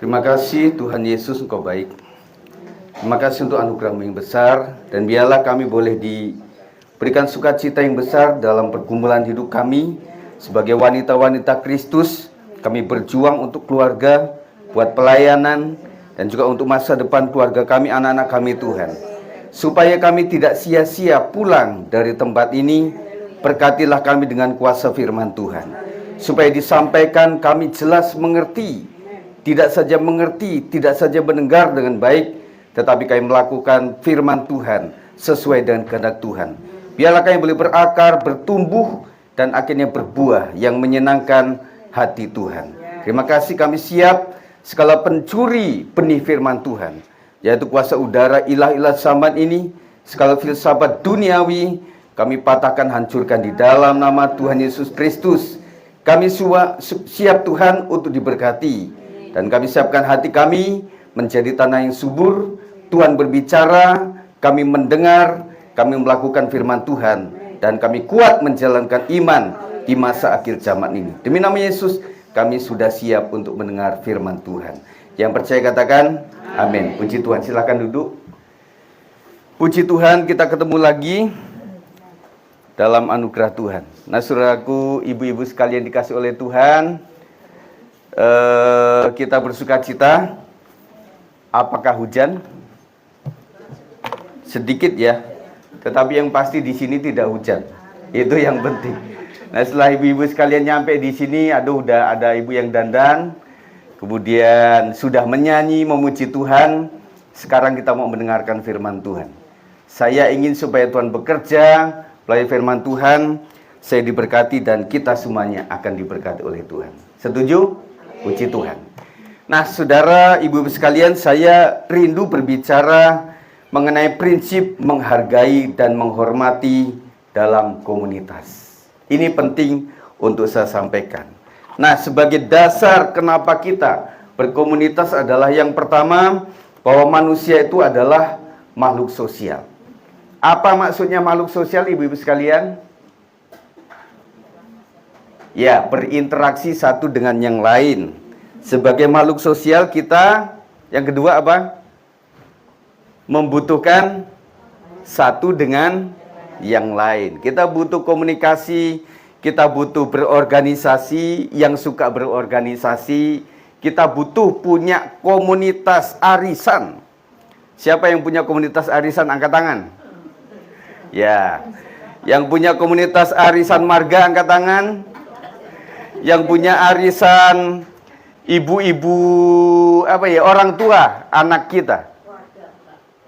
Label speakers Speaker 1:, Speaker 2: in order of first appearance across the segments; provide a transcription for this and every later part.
Speaker 1: Terima kasih Tuhan Yesus, Engkau baik. Terima kasih untuk anugerah-Mu yang besar. Dan biarlah kami boleh diberikan sukacita yang besar dalam pergumulan hidup kami. Sebagai wanita-wanita Kristus, kami berjuang untuk keluarga, buat pelayanan, dan juga untuk masa depan keluarga kami, anak-anak kami Tuhan. Supaya kami tidak sia-sia pulang dari tempat ini, berkatilah kami dengan kuasa firman Tuhan. Supaya disampaikan kami jelas mengerti, tidak saja mengerti, tidak saja mendengar dengan baik, tetapi kami melakukan firman Tuhan sesuai dengan kehendak Tuhan. Biarlah kami boleh berakar, bertumbuh, dan akhirnya berbuah yang menyenangkan hati Tuhan. Terima kasih, kami siap segala pencuri benih firman Tuhan, yaitu kuasa udara, ilah-ilah zaman ini, segala filsafat duniawi, kami patahkan, hancurkan di dalam nama Tuhan Yesus Kristus. Kami siap Tuhan untuk diberkati, dan kami siapkan hati kami menjadi tanah yang subur. Tuhan berbicara, kami mendengar, kami melakukan firman Tuhan, dan kami kuat menjalankan iman di masa akhir zaman ini. Demi nama Yesus, kami sudah siap untuk mendengar firman Tuhan. Yang percaya katakan amin. Puji Tuhan, silakan duduk. Puji Tuhan, kita ketemu lagi dalam anugerah Tuhan. Nah, saudaraku, ibu-ibu sekalian dikasih oleh Tuhan, kita bersuka cita. Apakah hujan? Sedikit ya, tetapi yang pasti di sini tidak hujan. Itu yang penting. Nah, setelah ibu-ibu sekalian nyampe di sini, udah ada ibu yang dandan, kemudian sudah menyanyi memuji Tuhan. Sekarang kita mau mendengarkan firman Tuhan. Saya ingin supaya Tuhan bekerja melalui firman Tuhan, saya diberkati dan kita semuanya akan diberkati oleh Tuhan. Setuju? Puji Tuhan. Nah, saudara, ibu-ibu sekalian, saya rindu berbicara mengenai prinsip menghargai dan menghormati dalam komunitas. Ini penting untuk saya sampaikan. Nah, sebagai dasar kenapa kita berkomunitas adalah yang pertama, bahwa manusia itu adalah makhluk sosial. Apa maksudnya makhluk sosial, ibu-ibu sekalian? Ya, berinteraksi satu dengan yang lain. Sebagai makhluk sosial kita, yang kedua apa? Membutuhkan satu dengan yang lain. Kita butuh komunikasi, kita butuh berorganisasi, yang suka berorganisasi, kita butuh punya komunitas arisan. Siapa yang punya komunitas arisan, angkat tangan. Ya, yang punya komunitas arisan marga, angkat tangan. Yang punya arisan ibu-ibu, orang tua anak kita.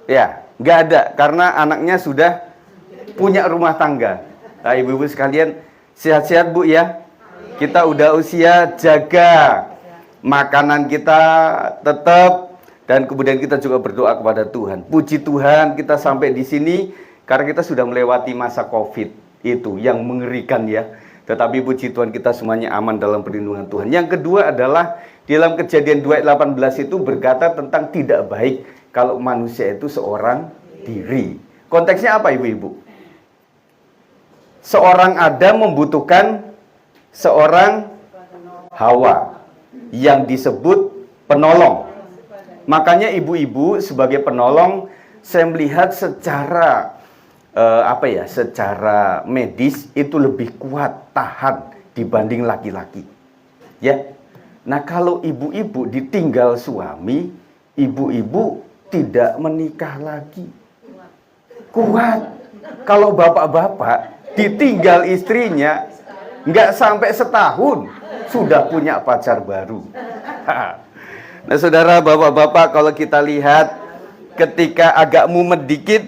Speaker 1: Ya, nggak ada, karena anaknya sudah punya rumah tangga. Nah, ibu-ibu sekalian, sehat-sehat Bu ya. Kita udah usia, jaga makanan kita tetap, dan kemudian kita juga berdoa kepada Tuhan. Puji Tuhan kita sampai di sini, karena kita sudah melewati masa COVID itu yang mengerikan ya. Tetapi puji Tuhan kita semuanya aman dalam perlindungan Tuhan. Yang kedua adalah dalam Kejadian 2:18 itu berkata tentang tidak baik kalau manusia itu seorang diri. Konteksnya apa, ibu-ibu? Seorang Adam membutuhkan seorang Hawa yang disebut penolong. Makanya ibu-ibu sebagai penolong, saya melihat secara secara medis itu lebih kuat tahan dibanding laki-laki. Ya. Nah, kalau ibu-ibu ditinggal suami, ibu-ibu tidak menikah lagi. Kuat. Kalau bapak-bapak ditinggal istrinya, nggak sampai setahun sudah punya pacar baru. Nah, saudara, bapak-bapak, kalau kita lihat ketika agak mumet dikit,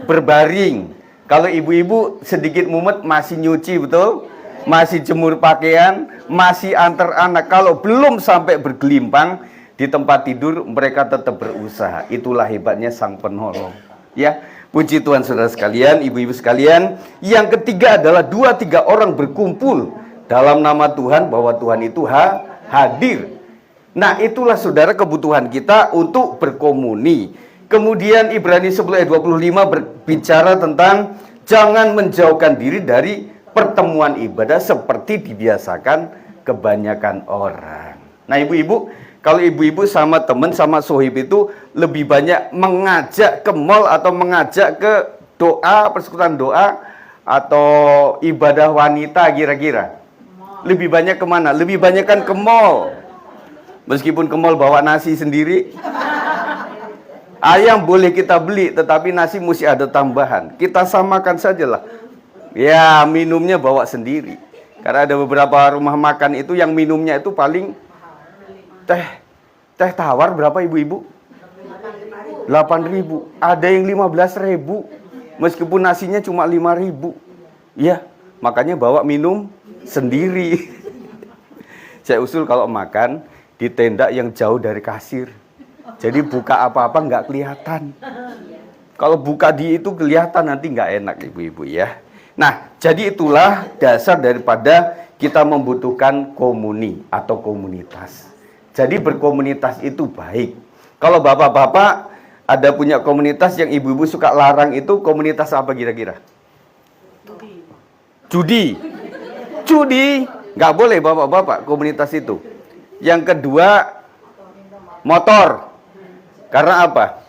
Speaker 1: berbaring. Kalau ibu-ibu sedikit mumet masih nyuci, betul? Masih jemur pakaian, masih antar anak. Kalau belum sampai bergelimpang di tempat tidur, mereka tetap berusaha. Itulah hebatnya sang penolong. Ya, puji Tuhan saudara sekalian, ibu-ibu sekalian. Yang ketiga adalah 2-3 orang berkumpul dalam nama Tuhan, bahwa Tuhan itu hadir. Nah, itulah saudara kebutuhan kita untuk berkomuni. Kemudian Ibrani 10 ayat 25 berbicara tentang jangan menjauhkan diri dari pertemuan ibadah seperti dibiasakan kebanyakan orang. Nah, ibu-ibu, Kalau ibu-ibu sama teman, sama sohib itu lebih banyak mengajak ke mall atau mengajak ke doa, persekutuan doa, atau ibadah wanita kira-kira? Lebih banyak kemana? Lebih banyak kan ke mall. Meskipun ke mall bawa nasi sendiri. Ayam boleh kita beli, tetapi nasi mesti ada tambahan. Kita samakan sajalah. Ya, minumnya bawa sendiri. Karena ada beberapa rumah makan itu yang minumnya itu paling teh tawar berapa ibu-ibu? 8.000. Ada yang 15.000. Meskipun nasinya cuma 5.000. Ya, makanya bawa minum sendiri. Saya usul kalau makan di tenda yang jauh dari kasir. Jadi buka apa-apa nggak kelihatan. Kalau buka di itu kelihatan nanti nggak enak ibu-ibu ya. Nah, jadi itulah dasar daripada kita membutuhkan komuni atau komunitas. Jadi berkomunitas itu baik. Kalau bapak-bapak ada punya komunitas yang ibu-ibu suka larang itu komunitas apa kira-kira? Judi. Judi. Nggak boleh bapak-bapak komunitas itu. Yang kedua, motor. Karena apa?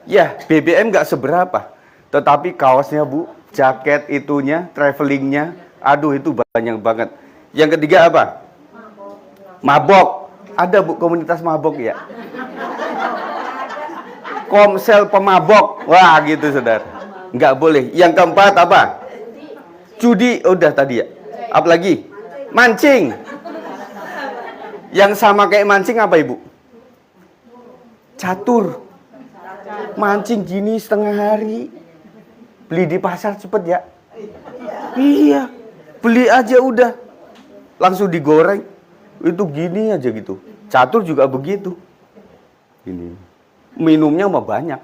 Speaker 1: Ya, BBM nggak seberapa. Tetapi kaosnya bu, jaket itunya, travelingnya, aduh itu banyak banget. Yang ketiga apa? Mabok. Ada bu komunitas mabok ya? Komsel pemabok. Wah gitu saudara. Nggak boleh. Yang keempat apa? Judi. Udah tadi ya. Apalagi? Mancing. Yang sama kayak mancing apa ibu? Catur. Mancing gini setengah hari. Beli di pasar cepet ya? Iya. Beli aja udah. Langsung digoreng. Itu gini aja gitu. Catur juga begitu. Ini. Minumnya mah banyak.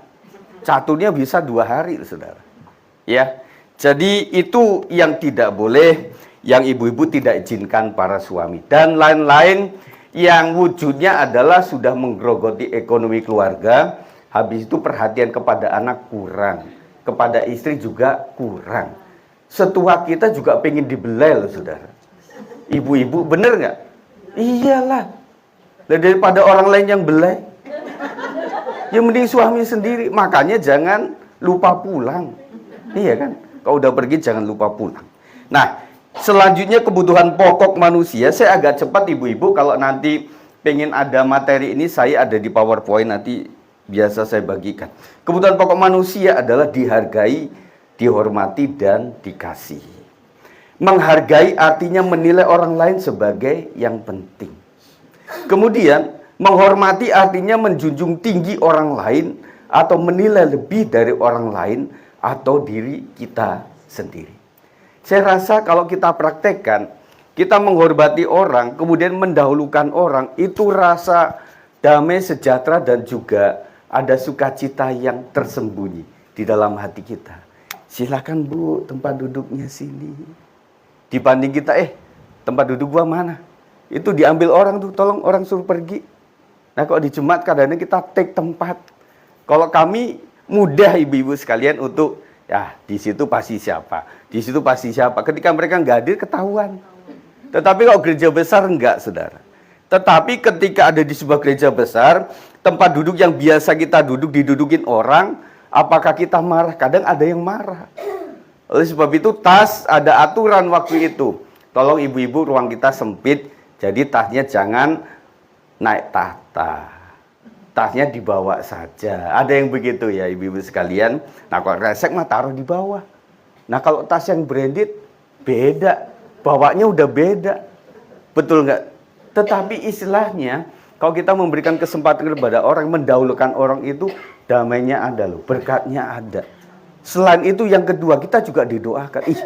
Speaker 1: Caturnya bisa 2 hari, saudara. Ya. Jadi itu yang tidak boleh, yang ibu-ibu tidak izinkan para suami. Dan lain-lain yang wujudnya adalah sudah menggerogoti ekonomi keluarga. Habis itu perhatian kepada anak kurang. Kepada istri juga kurang. Setua kita juga pengen dibelai loh saudara. Ibu-ibu bener nggak? Iyalah. Daripada orang lain yang belai. Ya mending suami sendiri. Makanya jangan lupa pulang. Iya kan? Kalau udah pergi jangan lupa pulang. Nah, selanjutnya kebutuhan pokok manusia. Saya agak cepat ibu-ibu. Kalau nanti pengen ada materi ini saya ada di PowerPoint nanti biasa saya bagikan. Kebutuhan pokok manusia adalah dihargai, dihormati, dan dikasihi. Menghargai artinya menilai orang lain sebagai yang penting. Kemudian, menghormati artinya menjunjung tinggi orang lain atau menilai lebih dari orang lain atau diri kita sendiri. Saya rasa kalau kita praktekkan, kita menghormati orang, kemudian mendahulukan orang, itu rasa damai, sejahtera, dan juga ada sukacita yang tersembunyi di dalam hati kita. Silakan bu, tempat duduknya sini. Dibanding kita, tempat duduk gua mana? Itu diambil orang tuh, tolong orang suruh pergi. Nah kalau di Jumat kadang-kadang kita take tempat. Kalau kami mudah ibu-ibu sekalian untuk, ya di situ pasti siapa, di situ pasti siapa. Ketika mereka nggak hadir ketahuan. Tetapi kalau gereja besar enggak saudara. Tetapi ketika ada di sebuah gereja besar, tempat duduk yang biasa kita duduk didudukin orang, apakah kita marah? Kadang ada yang marah. Oleh sebab itu tas ada aturan waktu itu. Tolong ibu-ibu ruang kita sempit, jadi tasnya jangan naik tahta. Tasnya dibawa saja. Ada yang begitu ya ibu-ibu sekalian. Nah kalau resek mah taruh di bawah. Nah kalau tas yang branded beda. Bawanya udah beda. Betul nggak? Tetapi istilahnya kalau kita memberikan kesempatan kepada orang, mendahulukan orang itu damainya ada loh, berkatnya ada. Selain itu yang kedua kita juga didoakan. Ih,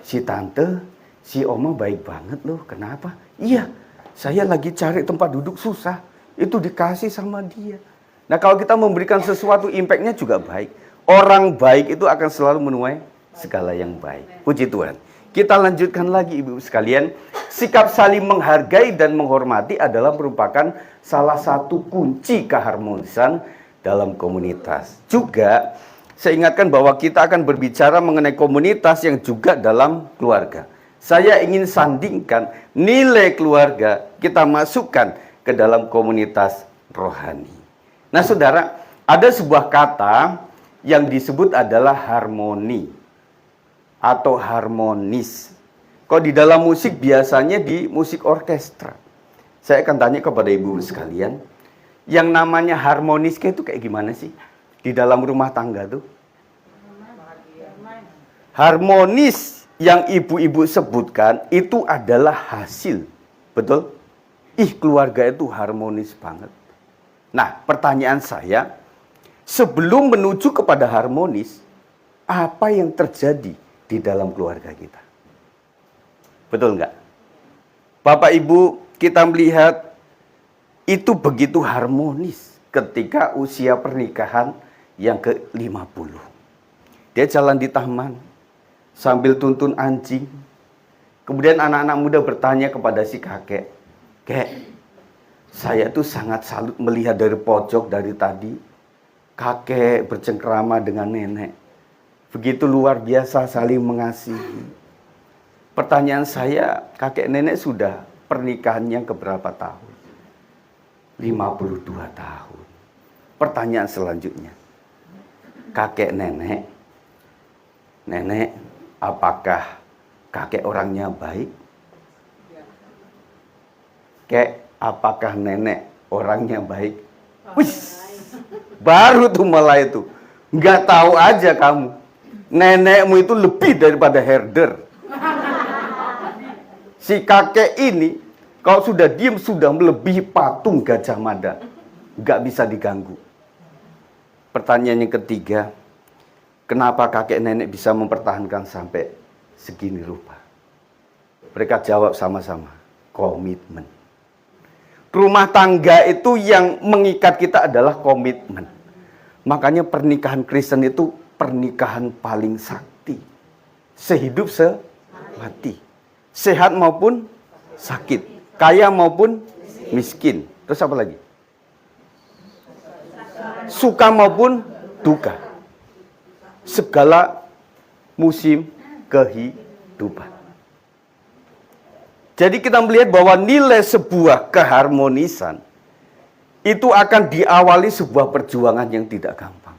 Speaker 1: si tante, si oma baik banget loh. Kenapa? Iya, saya lagi cari tempat duduk susah. Itu dikasih sama dia. Nah kalau kita memberikan sesuatu, impactnya juga baik. Orang baik itu akan selalu menuai segala yang baik. Puji Tuhan. Kita lanjutkan lagi ibu sekalian. Sikap saling menghargai dan menghormati adalah merupakan salah satu kunci keharmonisan dalam komunitas. Juga saya ingatkan bahwa kita akan berbicara mengenai komunitas yang juga dalam keluarga. Saya ingin sandingkan nilai keluarga kita masukkan ke dalam komunitas rohani. Nah saudara, ada sebuah kata yang disebut adalah harmoni atau harmonis. Kalau di dalam musik biasanya di musik orkestra. Saya akan tanya kepada ibu sekalian, yang namanya harmonis itu kayak gimana sih di dalam rumah tangga tuh? Harmonis yang ibu-ibu sebutkan itu adalah hasil. Betul? Keluarga itu harmonis banget. Nah, pertanyaan saya, sebelum menuju kepada harmonis, apa yang terjadi di dalam keluarga kita? Betul nggak? Bapak Ibu, kita melihat itu begitu harmonis ketika usia pernikahan yang ke-50. Dia jalan di taman sambil tuntun anjing. Kemudian anak-anak muda bertanya kepada si kakek, "Kek, saya tuh sangat salut melihat dari pojok dari tadi kakek bercengkrama dengan nenek. Begitu luar biasa saling mengasihi. Pertanyaan saya, kakek nenek sudah pernikahannya keberapa tahun?" 52 tahun. Pertanyaan selanjutnya, kakek nenek, apakah kakek orangnya baik? Kek, apakah nenek orangnya baik? Wih, baru tuh malah itu. Nggak tahu aja kamu. Nenekmu itu lebih daripada herder. Si kakek ini, kalau sudah diem, sudah melebihi patung Gajah Mada. Nggak bisa diganggu. Pertanyaan yang ketiga, kenapa kakek nenek bisa mempertahankan sampai segini rupa? Mereka jawab sama-sama, komitmen. Rumah tangga itu yang mengikat kita adalah komitmen. Makanya pernikahan Kristen itu pernikahan paling sakti. Sehidup semati. Sehat maupun sakit. Kaya maupun miskin. Terus apa lagi? Suka maupun duka. Segala musim kehidupan. Jadi kita melihat bahwa nilai sebuah keharmonisan itu akan diawali sebuah perjuangan yang tidak gampang.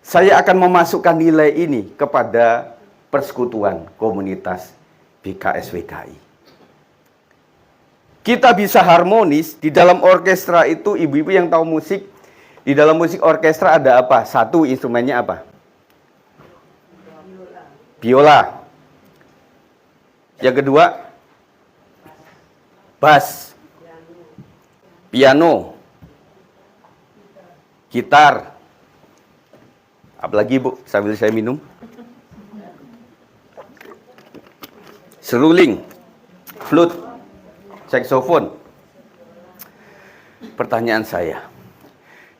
Speaker 1: Saya akan memasukkan nilai ini kepada persekutuan komunitas BKSWKI. Kita bisa harmonis di dalam orkestra itu, ibu-ibu yang tahu musik, di dalam musik orkestra ada apa? Satu, instrumennya apa? Biola. Yang kedua, bass, piano, gitar. Apalagi Bu, sambil saya minum. Seruling, flute, saksofon. Pertanyaan saya,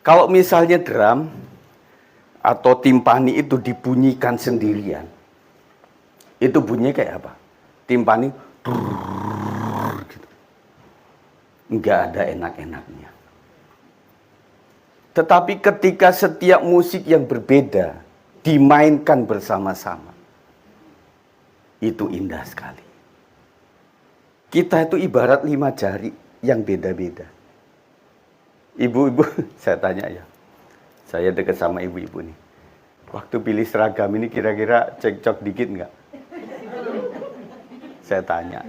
Speaker 1: kalau misalnya drum atau timpani itu dibunyikan sendirian, itu bunyinya kayak apa? Timpani, gitu. Nggak ada enak-enaknya. Tetapi ketika setiap musik yang berbeda dimainkan bersama-sama, itu indah sekali. Kita itu ibarat 5 jari yang beda-beda. Ibu-ibu, saya tanya ya, saya dekat sama ibu-ibu nih. Waktu pilih seragam ini kira-kira cekcok dikit nggak? Saya tanya.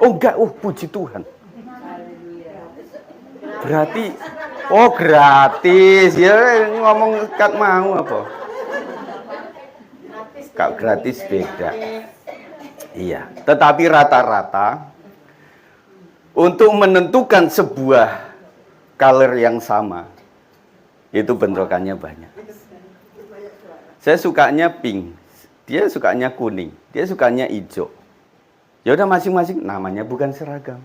Speaker 1: Oh enggak, puji Tuhan. Berarti, gratis. Ya ngomong kat mau apa? Kak gratis beda. Iya, tetapi rata-rata untuk menentukan sebuah color yang sama, itu bentrokannya banyak. Saya sukanya pink, dia sukanya kuning, dia sukanya hijau. Ya udah masing-masing, namanya bukan seragam.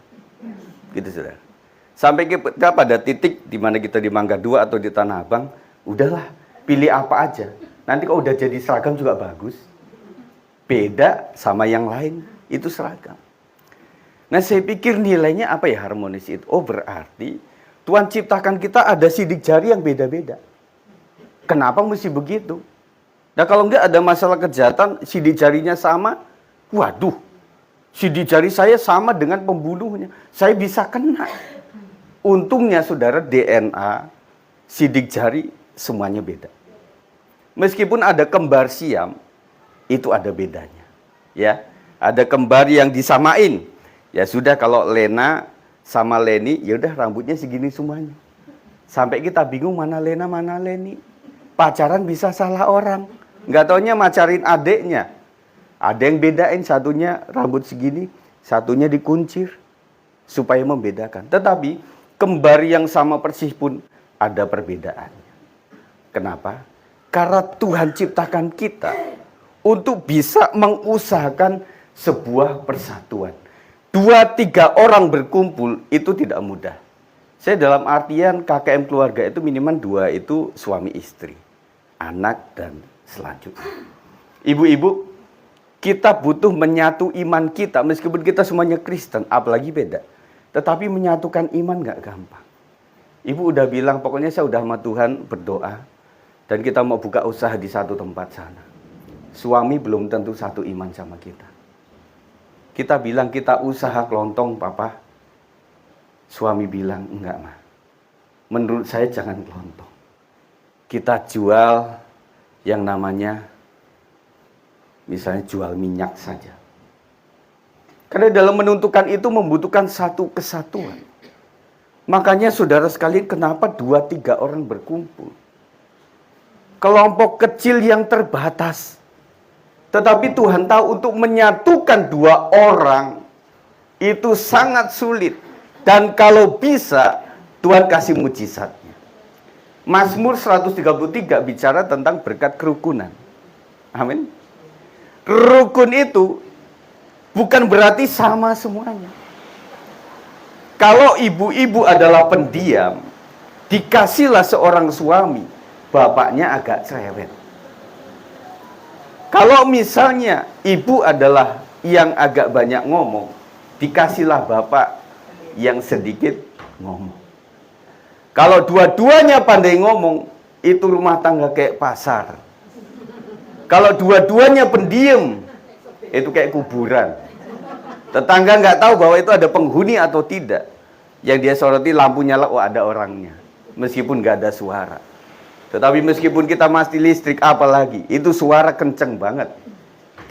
Speaker 1: Gitu Saudara. Sampai kita pada titik di mana kita di Mangga 2 atau di Tanah Abang, udahlah, pilih apa aja. Nanti kalau udah jadi seragam juga bagus. Beda sama yang lain, itu seragam. Nah saya pikir nilainya apa ya harmonis itu? Oh berarti Tuhan ciptakan kita ada sidik jari yang beda-beda. Kenapa mesti begitu? Nah kalau enggak ada masalah kejahatan, sidik jarinya sama, waduh, Sidik jari saya sama dengan pembunuhnya. Saya bisa kena. Untungnya saudara, DNA, sidik jari semuanya beda. Meskipun ada kembar siam, itu ada bedanya. Ya, ada kembar yang disamain. Ya sudah, kalau Lena sama Leni, ya udah rambutnya segini semuanya. Sampai kita bingung mana Lena mana Leni. Pacaran bisa salah orang. Nggak taunya macarin adeknya. Ada yang bedain, satunya rambut segini, satunya dikuncir. Supaya membedakan. Tetapi kembar yang sama persis pun ada perbedaannya. Kenapa? Karena Tuhan ciptakan kita untuk bisa mengusahakan sebuah persatuan. 2-3 orang berkumpul itu tidak mudah. Saya dalam artian KKM keluarga itu minimal 2 itu suami istri, anak dan selanjutnya. Ibu-ibu, kita butuh menyatu iman kita, meskipun kita semuanya Kristen, apalagi beda. Tetapi menyatukan iman gak gampang. Ibu udah bilang, pokoknya saya udah sama Tuhan berdoa, dan kita mau buka usaha di satu tempat sana. Suami belum tentu satu iman sama kita. Kita bilang kita usaha kelontong, Papa. Suami bilang, enggak mah. Menurut saya jangan kelontong. Kita jual yang namanya misalnya jual minyak saja. Karena dalam menentukan itu membutuhkan satu kesatuan. Makanya saudara sekalian, kenapa 2-3 orang berkumpul? Kelompok kecil yang terbatas. Tetapi Tuhan tahu untuk menyatukan 2 orang itu sangat sulit. Dan kalau bisa, Tuhan kasih mujizatnya. Mazmur 133 bicara tentang berkat kerukunan. Amin. Rukun itu bukan berarti sama semuanya. Kalau ibu-ibu adalah pendiam, dikasihlah seorang suami, bapaknya agak cerewet. Kalau misalnya ibu adalah yang agak banyak ngomong, dikasihlah bapak yang sedikit ngomong. Kalau dua-duanya pandai ngomong, itu rumah tangga kayak pasar. Kalau dua-duanya pendiam, itu kayak kuburan. Tetangga nggak tahu bahwa itu ada penghuni atau tidak. Yang dia soroti lampu nyala, oh ada orangnya. Meskipun nggak ada suara. Tetapi meskipun kita mati listrik, apalagi, itu suara kenceng banget.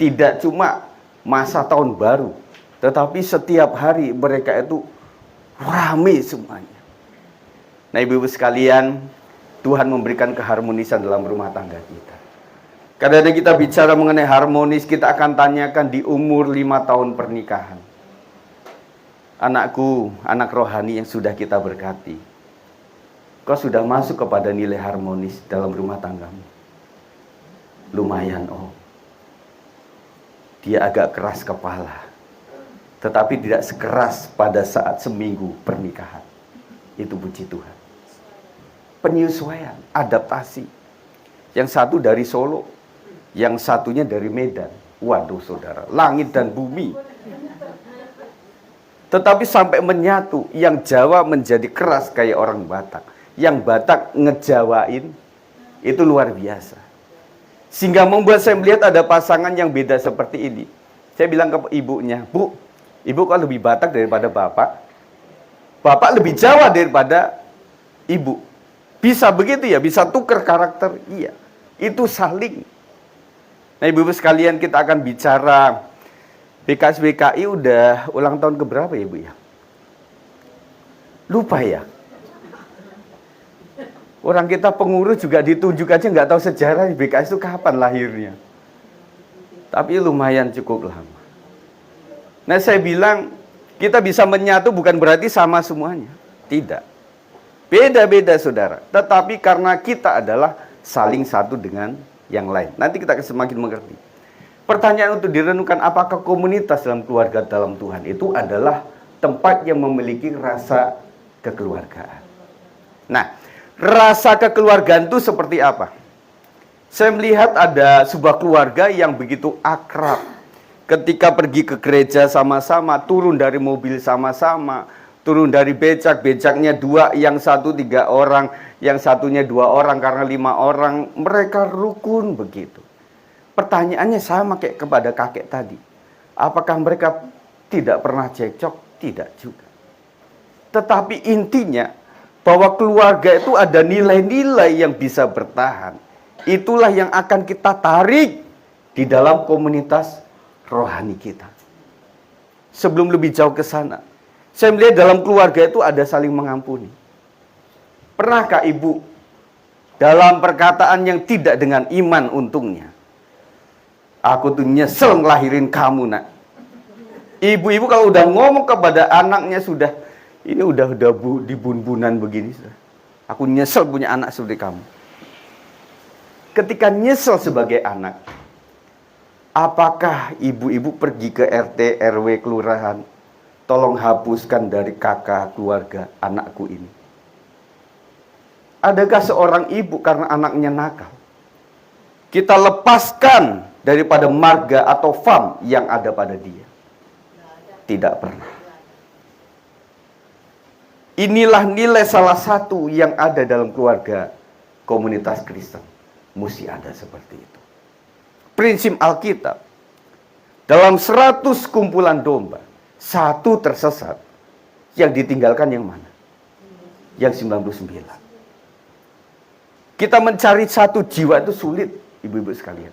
Speaker 1: Tidak cuma masa tahun baru, tetapi setiap hari mereka itu rame semuanya. Nah ibu-ibu sekalian, Tuhan memberikan keharmonisan dalam rumah tangga kita. Kadang-kadang kita bicara mengenai harmonis, kita akan tanyakan di umur 5 tahun pernikahan. Anakku, anak rohani yang sudah kita berkati, kau sudah masuk kepada nilai harmonis dalam rumah tanggamu? Lumayan, oh. Dia agak keras kepala, tetapi tidak sekeras pada saat seminggu pernikahan. Itu puji Tuhan. Penyesuaian, adaptasi. Yang satu dari Solo, yang satunya dari Medan. Waduh saudara, langit dan bumi. Tetapi sampai menyatu, yang Jawa menjadi keras kayak orang Batak. Yang Batak ngejawain, itu luar biasa. Sehingga membuat saya melihat ada pasangan yang beda seperti ini. Saya bilang ke ibunya, Bu, ibu kok lebih Batak daripada bapak? Bapak lebih Jawa daripada ibu. Bisa begitu ya, bisa tuker karakter, iya. Itu saling. Nah ibu-ibu sekalian, kita akan bicara BKSBKI udah ulang tahun keberapa ya ibu ya? Lupa ya? Orang kita pengurus juga ditunjuk aja nggak tahu sejarah BKS itu kapan lahirnya. Tapi lumayan cukup lama. Nah saya bilang, kita bisa menyatu bukan berarti sama semuanya. Tidak. Beda-beda saudara. Tetapi karena kita adalah saling satu dengan yang lain. Nanti kita akan semakin mengerti. Pertanyaan untuk direnungkan, apakah komunitas dalam keluarga dalam Tuhan itu adalah tempat yang memiliki rasa kekeluargaan. Nah, rasa kekeluargaan itu seperti apa? Saya melihat ada sebuah keluarga yang begitu akrab. Ketika pergi ke gereja sama-sama, turun dari mobil sama-sama, turun dari becak, becaknya 2, yang satu 3 orang, yang satunya 2 orang karena 5 orang, mereka rukun begitu. Pertanyaannya sama kayak kepada kakek tadi. Apakah mereka Tidak pernah cekcok? Tidak juga. Tetapi intinya bahwa keluarga itu ada nilai-nilai yang bisa bertahan. Itulah yang akan kita tarik di dalam komunitas rohani kita. Sebelum lebih jauh ke sana, saya melihat dalam keluarga itu ada saling mengampuni. Pernahkah ibu dalam perkataan yang tidak dengan iman untungnya, aku tuh nyesel ngelahirin kamu, nak. Ibu-ibu kalau udah ngomong kepada anaknya sudah, ini udah dibun-bunan begini. Aku nyesel punya anak seperti kamu. Ketika nyesel sebagai anak, apakah ibu-ibu pergi ke RT, RW, kelurahan, tolong hapuskan dari kakak keluarga anakku ini? Adakah seorang ibu karena anaknya nakal, kita lepaskan daripada marga atau fam yang ada pada dia? Tidak pernah. Inilah nilai salah satu yang ada dalam keluarga komunitas Kristen. Mesti ada seperti itu. Prinsip Alkitab, dalam 100 kumpulan domba, 1 tersesat. Yang ditinggalkan yang mana? Yang 99. Kita mencari 1 jiwa itu sulit, ibu-ibu sekalian.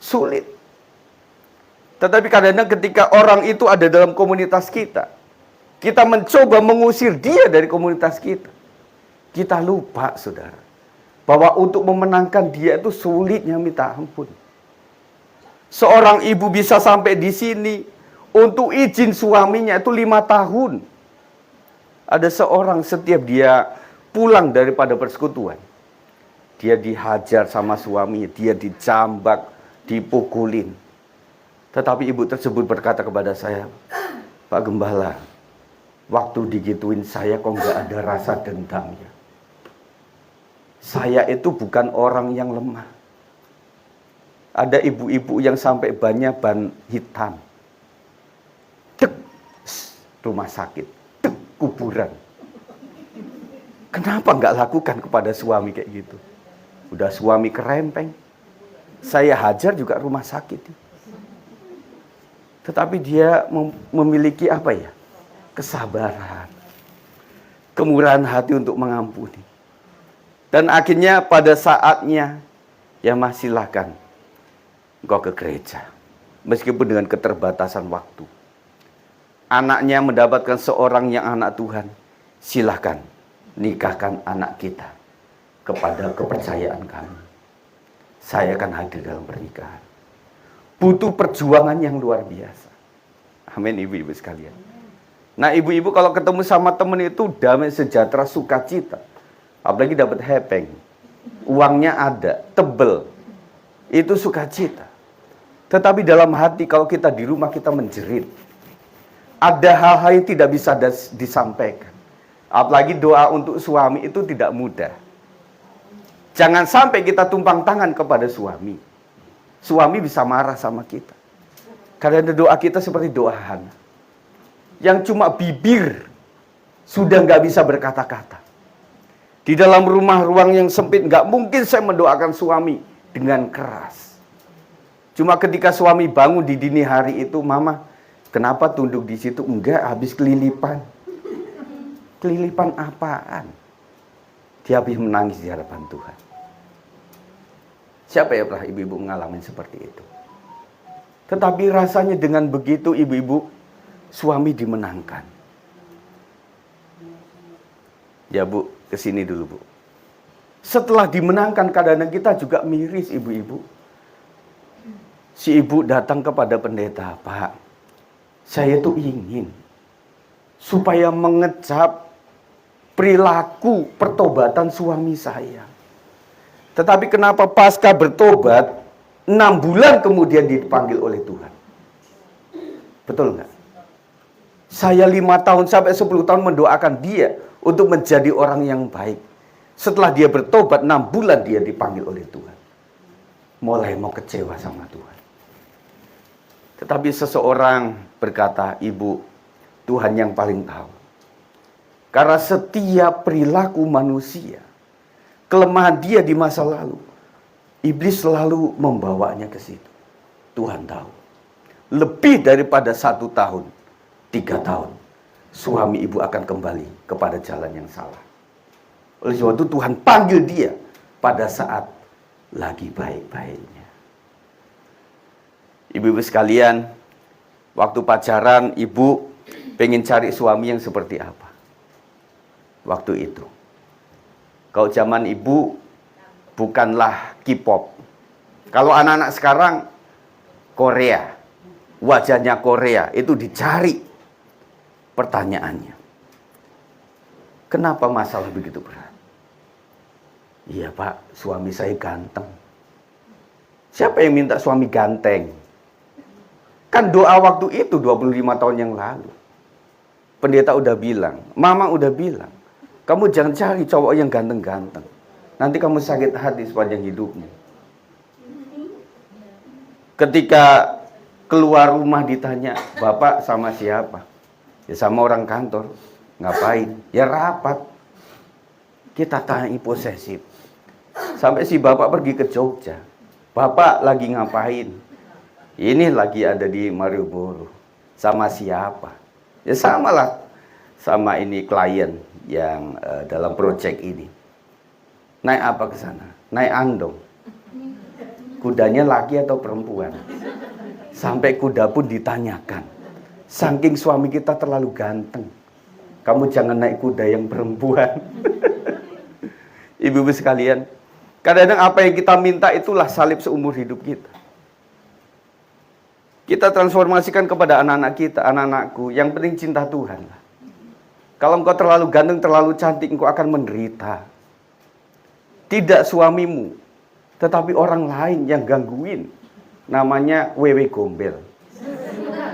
Speaker 1: Sulit. Tetapi kadang-kadang ketika orang itu ada dalam komunitas kita, kita mencoba mengusir dia dari komunitas kita. Kita lupa, saudara, bahwa untuk memenangkan dia itu sulitnya minta ampun. Seorang ibu bisa sampai di sini untuk izin suaminya itu 5 tahun. Ada seorang setiap dia pulang daripada persekutuan, dia dihajar sama suaminya, dia dijambak, dipukulin. Tetapi ibu tersebut berkata kepada saya, Pak Gembala, waktu digituin saya kok nggak ada rasa dendamnya. Saya itu bukan orang yang lemah. Ada ibu-ibu yang sampai bannya ban hitam. Dek, rumah sakit. Dek, kuburan. Kenapa nggak lakukan kepada suami kayak gitu? Udah suami kerempeng. Saya hajar juga rumah sakit. Tetapi dia memiliki apa ya? Kesabaran. Kemurahan hati untuk mengampuni. Dan akhirnya pada saatnya, ya Mas, silakan engkau ke gereja. Meskipun dengan keterbatasan waktu. Anaknya mendapatkan seorang yang anak Tuhan. Silakan nikahkan anak kita kepada kepercayaan kami. Saya akan hadir dalam pernikahan. Butuh perjuangan yang luar biasa. Amin, ibu-ibu sekalian. Nah, ibu-ibu kalau ketemu sama teman itu damai, sejahtera, sukacita. Apalagi dapat hepeng. Uangnya ada, tebel. Itu sukacita. Tetapi dalam hati kalau kita di rumah kita menjerit. Ada hal-hal yang tidak bisa disampaikan. Apalagi doa untuk suami itu tidak mudah. Jangan sampai kita tumpang tangan kepada suami. Suami bisa marah sama kita. Karena doa kita seperti doa Hana. Yang cuma bibir sudah nggak bisa berkata-kata. Di dalam rumah ruang yang sempit nggak mungkin saya mendoakan suami dengan keras. Cuma ketika suami bangun di dini hari itu, Mama, kenapa tunduk di situ? Enggak, habis kelilipan. Kelilipan apaan? Dia habis menangis di hadapan Tuhan. Siapa ya pernah ibu-ibu mengalami seperti itu? Tetapi rasanya dengan begitu ibu-ibu, suami dimenangkan. Ya Bu, kesini dulu Bu. Setelah dimenangkan, kadang-kadang kita juga miris ibu-ibu. Si ibu datang kepada pendeta, Pak, saya tuh ingin supaya mengecap perilaku pertobatan suami saya. Tetapi kenapa pasca bertobat 6 bulan kemudian dipanggil oleh Tuhan? Betul nggak? Saya 5 tahun sampai 10 tahun mendoakan dia untuk menjadi orang yang baik. Setelah dia bertobat 6 bulan dia dipanggil oleh Tuhan. Mulai mau kecewa sama Tuhan. Tetapi seseorang berkata, Ibu, Tuhan yang paling tahu. Karena setiap perilaku manusia, kelemahan dia di masa lalu, iblis selalu membawanya ke situ. Tuhan tahu. lebih daripada 1 tahun, 3 tahun, suami ibu akan kembali kepada jalan yang salah. Oleh sebab itu Tuhan panggil dia pada saat lagi baik-baiknya. Ibu-ibu sekalian, waktu pacaran ibu pengen cari suami yang seperti apa? Waktu itu. Kalau zaman ibu bukanlah K-pop. Kalau anak-anak sekarang Korea, wajahnya Korea, itu dicari. Pertanyaannya, kenapa masalah begitu berat? Iya Pak, suami saya ganteng. Siapa yang minta suami ganteng? Kan doa waktu itu 25 tahun yang lalu. Pendeta udah bilang, mama udah bilang, kamu jangan cari cowok yang ganteng-ganteng. Nanti kamu sakit hati sepanjang hidupmu. Ketika keluar rumah ditanya, Bapak sama siapa? Ya sama orang kantor. Ngapain? Ya rapat. Kita tanya posesif. Sampai si bapak pergi ke Jogja. Bapak lagi ngapain? Ini lagi ada di Malioboro. Sama siapa? Ya samalah. Sama ini klien yang dalam proyek ini. Naik apa ke sana? Naik andong. Kudanya laki atau perempuan? Sampai kuda pun ditanyakan. Saking suami kita terlalu ganteng, kamu jangan naik kuda yang perempuan. Ibu-ibu sekalian, kadang-kadang apa yang kita minta itulah salib seumur hidup kita. Kita transformasikan kepada anak-anak kita, anak-anakku, yang penting cinta Tuhan. Kalau engkau terlalu ganteng, terlalu cantik, engkau akan menderita. Tidak suamimu, tetapi orang lain yang gangguin. Namanya wewe gombel.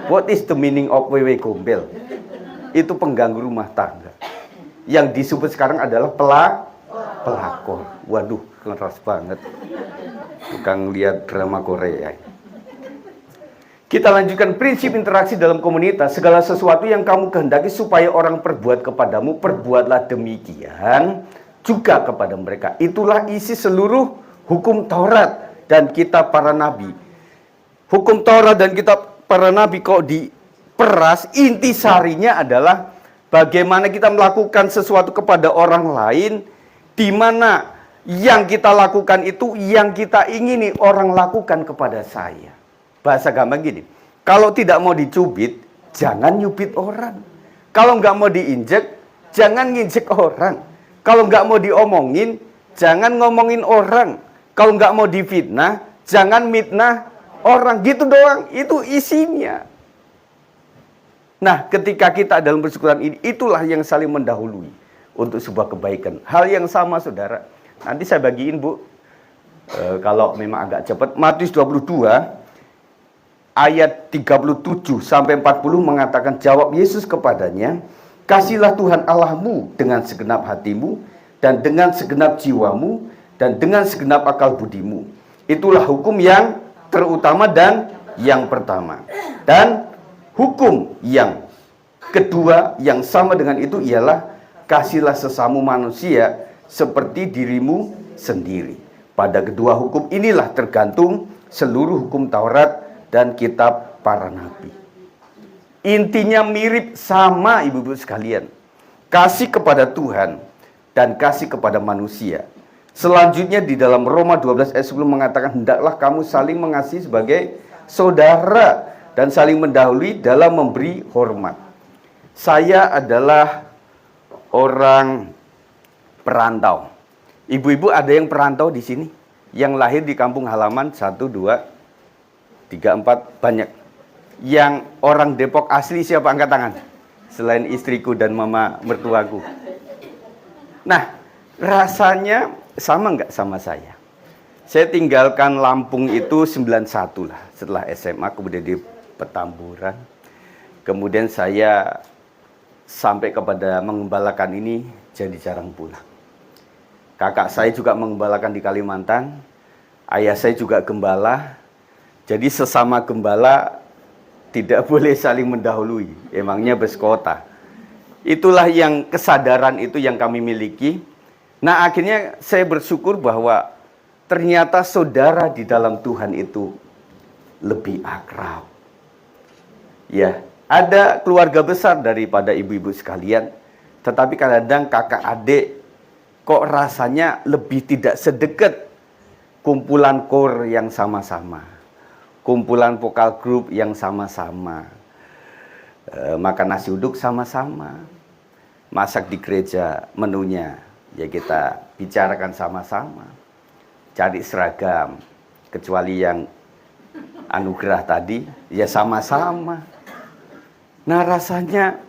Speaker 1: What is the meaning of wewe gombel? Itu pengganggu rumah tangga. Yang disebut sekarang adalah pelakor. Waduh, keras banget. Bukan lihat drama Korea. Kita lanjutkan prinsip interaksi dalam komunitas. Segala sesuatu yang kamu kehendaki supaya orang perbuat kepadamu, perbuatlah demikian juga kepada mereka. Itulah isi seluruh hukum Taurat dan kitab para nabi. Hukum Taurat dan kitab para nabi kok diperas, intisarinya adalah bagaimana kita melakukan sesuatu kepada orang lain, di mana yang kita lakukan itu yang kita ingini orang lakukan kepada saya. Bahasa gampang gini, kalau tidak mau dicubit, jangan nyubit orang. Kalau nggak mau diinjek, jangan nginjek orang. Kalau nggak mau diomongin, jangan ngomongin orang. Kalau nggak mau difitnah, jangan mitnah orang. Gitu doang, itu isinya. Nah, ketika kita dalam persekutuan ini, itulah yang saling mendahului untuk sebuah kebaikan. Hal yang sama, saudara. Nanti saya bagiin, Bu. Kalau memang agak cepat. Matius 22, ayat 37 sampai 40 mengatakan, jawab Yesus kepadanya, kasihlah Tuhan Allahmu dengan segenap hatimu, dan dengan segenap jiwamu, dan dengan segenap akal budimu. Itulah hukum yang terutama dan yang pertama. Dan hukum yang kedua yang sama dengan itu ialah kasihlah sesama manusia seperti dirimu sendiri. Pada kedua hukum inilah tergantung seluruh hukum Taurat dan kitab para nabi. Intinya mirip sama, ibu-ibu sekalian. Kasih kepada Tuhan dan kasih kepada manusia. Selanjutnya di dalam Roma 12 ayat 10 mengatakan, hendaklah kamu saling mengasihi sebagai saudara dan saling mendahului dalam memberi hormat. Saya adalah orang perantau. Ibu-ibu ada yang perantau di sini? Yang lahir di kampung halaman 1, 2, 3, 4, banyak. Yang orang Depok asli siapa, angkat tangan? Selain istriku dan mama mertuaku. Nah, rasanya sama nggak sama saya? Saya tinggalkan Lampung itu 91 lah. Setelah SMA kemudian di Petamburan. Kemudian saya sampai kepada mengembalakan ini jadi jarang pulang. Kakak saya juga mengembalakan di Kalimantan. Ayah saya juga gembala. Jadi sesama gembala tidak boleh saling mendahului. Emangnya bes kota. Itulah yang kesadaran itu yang kami miliki. Nah, akhirnya saya bersyukur bahwa ternyata saudara di dalam Tuhan itu lebih akrab. Ya, ada keluarga besar daripada ibu-ibu sekalian, tetapi kadang-kadang kakak adik kok rasanya lebih tidak sedekat kumpulan core yang sama-sama, kumpulan vokal grup yang sama-sama, makan nasi uduk sama-sama, masak di gereja menunya ya kita bicarakan sama-sama, cari seragam kecuali yang anugerah tadi ya sama-sama. Nah rasanya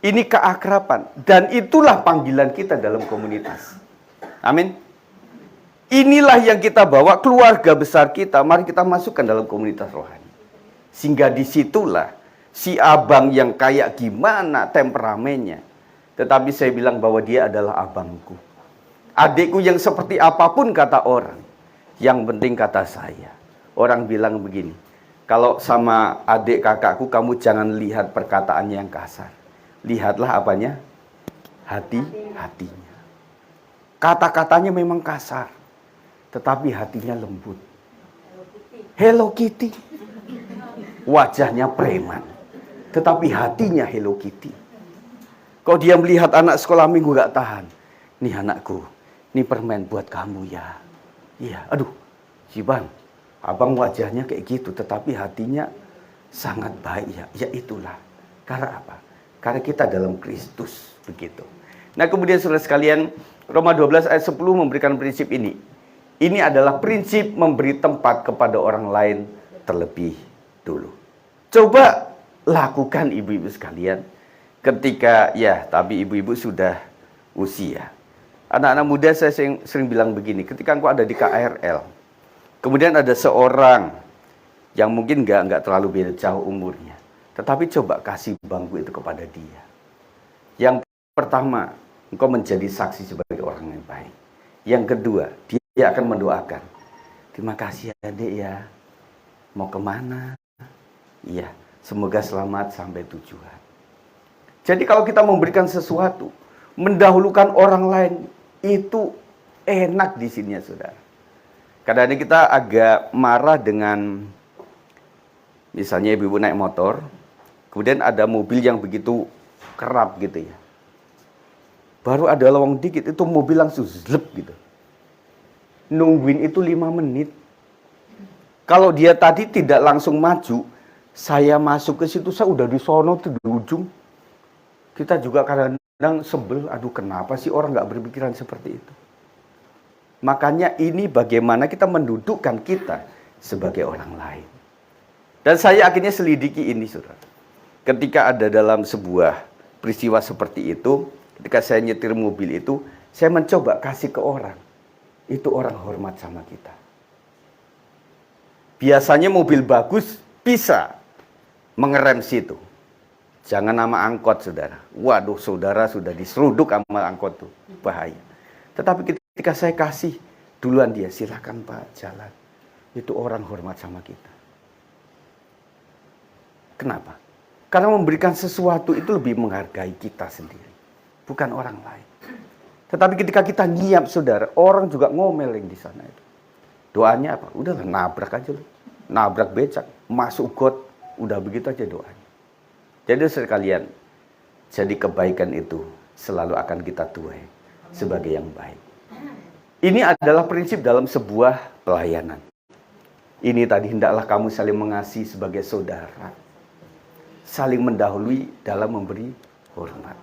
Speaker 1: ini keakraban dan itulah panggilan kita dalam komunitas. Amin. Inilah yang kita bawa keluarga besar kita, mari kita masukkan dalam komunitas rohani. Sehingga disitulah si abang yang kayak gimana temperamennya, tetapi saya bilang bahwa dia adalah abangku. Adikku yang seperti apapun kata orang, yang penting kata saya. Orang bilang begini, kalau sama adik kakakku kamu jangan lihat perkataannya yang kasar. Lihatlah apanya? Hatinya. Kata-katanya memang kasar, tetapi hatinya lembut. Hello Kitty. Wajahnya preman, tetapi hatinya Hello Kitty. Kalau dia melihat anak sekolah minggu gak tahan. Nih anakku, ini permen buat kamu ya. Iya, aduh, si Bang, abang wajahnya kayak gitu, tetapi hatinya sangat baik ya. Ya itulah. Karena apa? Karena kita dalam Kristus, begitu. Nah kemudian saudara sekalian, Roma 12 ayat 10 memberikan prinsip ini. Ini adalah prinsip memberi tempat kepada orang lain terlebih dulu. Coba lakukan ibu-ibu sekalian. Ketika, ya tapi ibu-ibu sudah usia. Anak-anak muda saya sering bilang begini, ketika engkau ada di KRL, kemudian ada seorang yang mungkin nggak terlalu beda jauh umurnya, tetapi coba kasih bangku itu kepada dia. Yang pertama, engkau menjadi saksi sebagai orang yang baik. Yang kedua, dia akan mendoakan. Terima kasih adik ya. Mau kemana? Iya, semoga selamat sampai tujuan. Jadi kalau kita memberikan sesuatu, mendahulukan orang lain, itu enak di sini ya saudara. Kadang-kadang kita agak marah dengan, misalnya ibu-ibu naik motor, kemudian ada mobil yang begitu kerap gitu ya. Baru ada lowong dikit, itu mobil langsung zlep gitu. Nungguin itu 5 menit. Kalau dia tadi tidak langsung maju, saya masuk ke situ, saya udah di sono tuh di ujung. Kita juga kadang-kadang sebel, aduh kenapa sih orang nggak berpikiran seperti itu. Makanya ini bagaimana kita mendudukkan kita sebagai orang lain. Dan saya akhirnya selidiki ini saudara. Ketika ada dalam sebuah peristiwa seperti itu, ketika saya nyetir mobil itu, saya mencoba kasih ke orang. Itu orang hormat sama kita. Biasanya mobil bagus bisa mengerem situ. Jangan nama angkot saudara. Waduh saudara sudah diseruduk sama angkot tuh. Bahaya. Tetapi ketika saya kasih duluan dia, silakan Pak jalan. Itu orang hormat sama kita. Kenapa? Karena memberikan sesuatu itu lebih menghargai kita sendiri. Bukan orang lain. Tetapi ketika kita nyiap saudara, orang juga ngomel yang di sana itu. Doanya apa? Udahlah nabrak aja lu. Nabrak becak, masuk got, udah begitu aja doanya. Jadi sekalian, jadi kebaikan itu selalu akan kita tuai sebagai yang baik. Ini adalah prinsip dalam sebuah pelayanan. Ini tadi hendaklah kamu saling mengasihi sebagai saudara. Saling mendahului dalam memberi hormat.